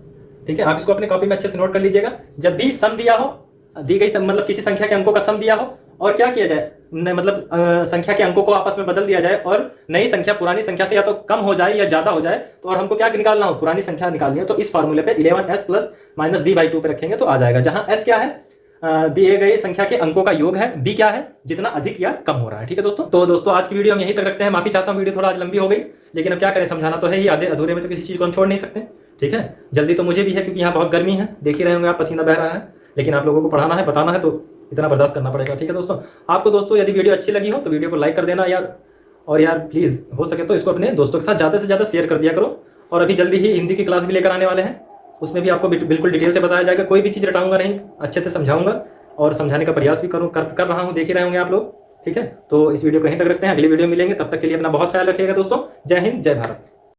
ठीक है। आप इसको अपने कॉपी में अच्छे से नोट कर लीजिएगा। जब भी सम दिया हो, दी गई मतलब किसी संख्या के अंकों का सम दिया हो, और क्या किया जाए, मतलब संख्या के अंकों को आपस में बदल दिया जाए, और नई संख्या पुरानी संख्या से या तो कम हो जाए या ज्यादा हो जाए, तो और हमको क्या निकालना हो, पुरानी संख्या निकालनी है, तो इस फार्मूले पे 11s प्लस माइनस b/2 पे रखेंगे तो आ जाएगा। जहां s क्या है, दिए गए संख्या के अंकों का योग है, b क्या है, जितना अधिक या कम हो रहा है, ठीक है दोस्तों। तो दोस्तों आज की वीडियो हम यहीं तक रखते हैं। माफी चाहता हूँ, वीडियो थोड़ा आज लंबी हो गई, लेकिन अब क्या करें, समझाना तो है ही, आधे अधूरे में तो किसी चीज़ को हम छोड़ नहीं सकते, ठीक है। जल्दी तो मुझे भी है क्योंकि यहाँ बहुत गर्मी है, देख ही रहे होंगे आप, पसीना बह रहा है, लेकिन आप लोगों को पढ़ाना है, बताना है, तो इतना बर्दाश्त करना पड़ेगा, ठीक है दोस्तों। आपको दोस्तों यदि वीडियो अच्छी लगी हो तो वीडियो को लाइक कर देना यार, और यार प्लीज़ हो सके तो इसको अपने दोस्तों के साथ ज़्यादा से ज़्यादा शेयर कर दिया करो। और अभी जल्दी ही हिंदी की क्लास भी लेकर आने वाले हैं, उसमें भी आपको बिल्कुल डिटेल से बताया जाएगा, कोई भी चीज़ रटाऊंगा नहीं, अच्छे से समझाऊंगा और समझाने का प्रयास भी कर रहा हूँ, देख ही रहे होंगे आप लोग, ठीक है। तो इस वीडियो को यहीं तक रखते हैं, अगली वीडियो मिलेंगे, तब तक के लिए अपना बहुत ख्याल रखिएगा दोस्तों। जय हिंद, जय भारत।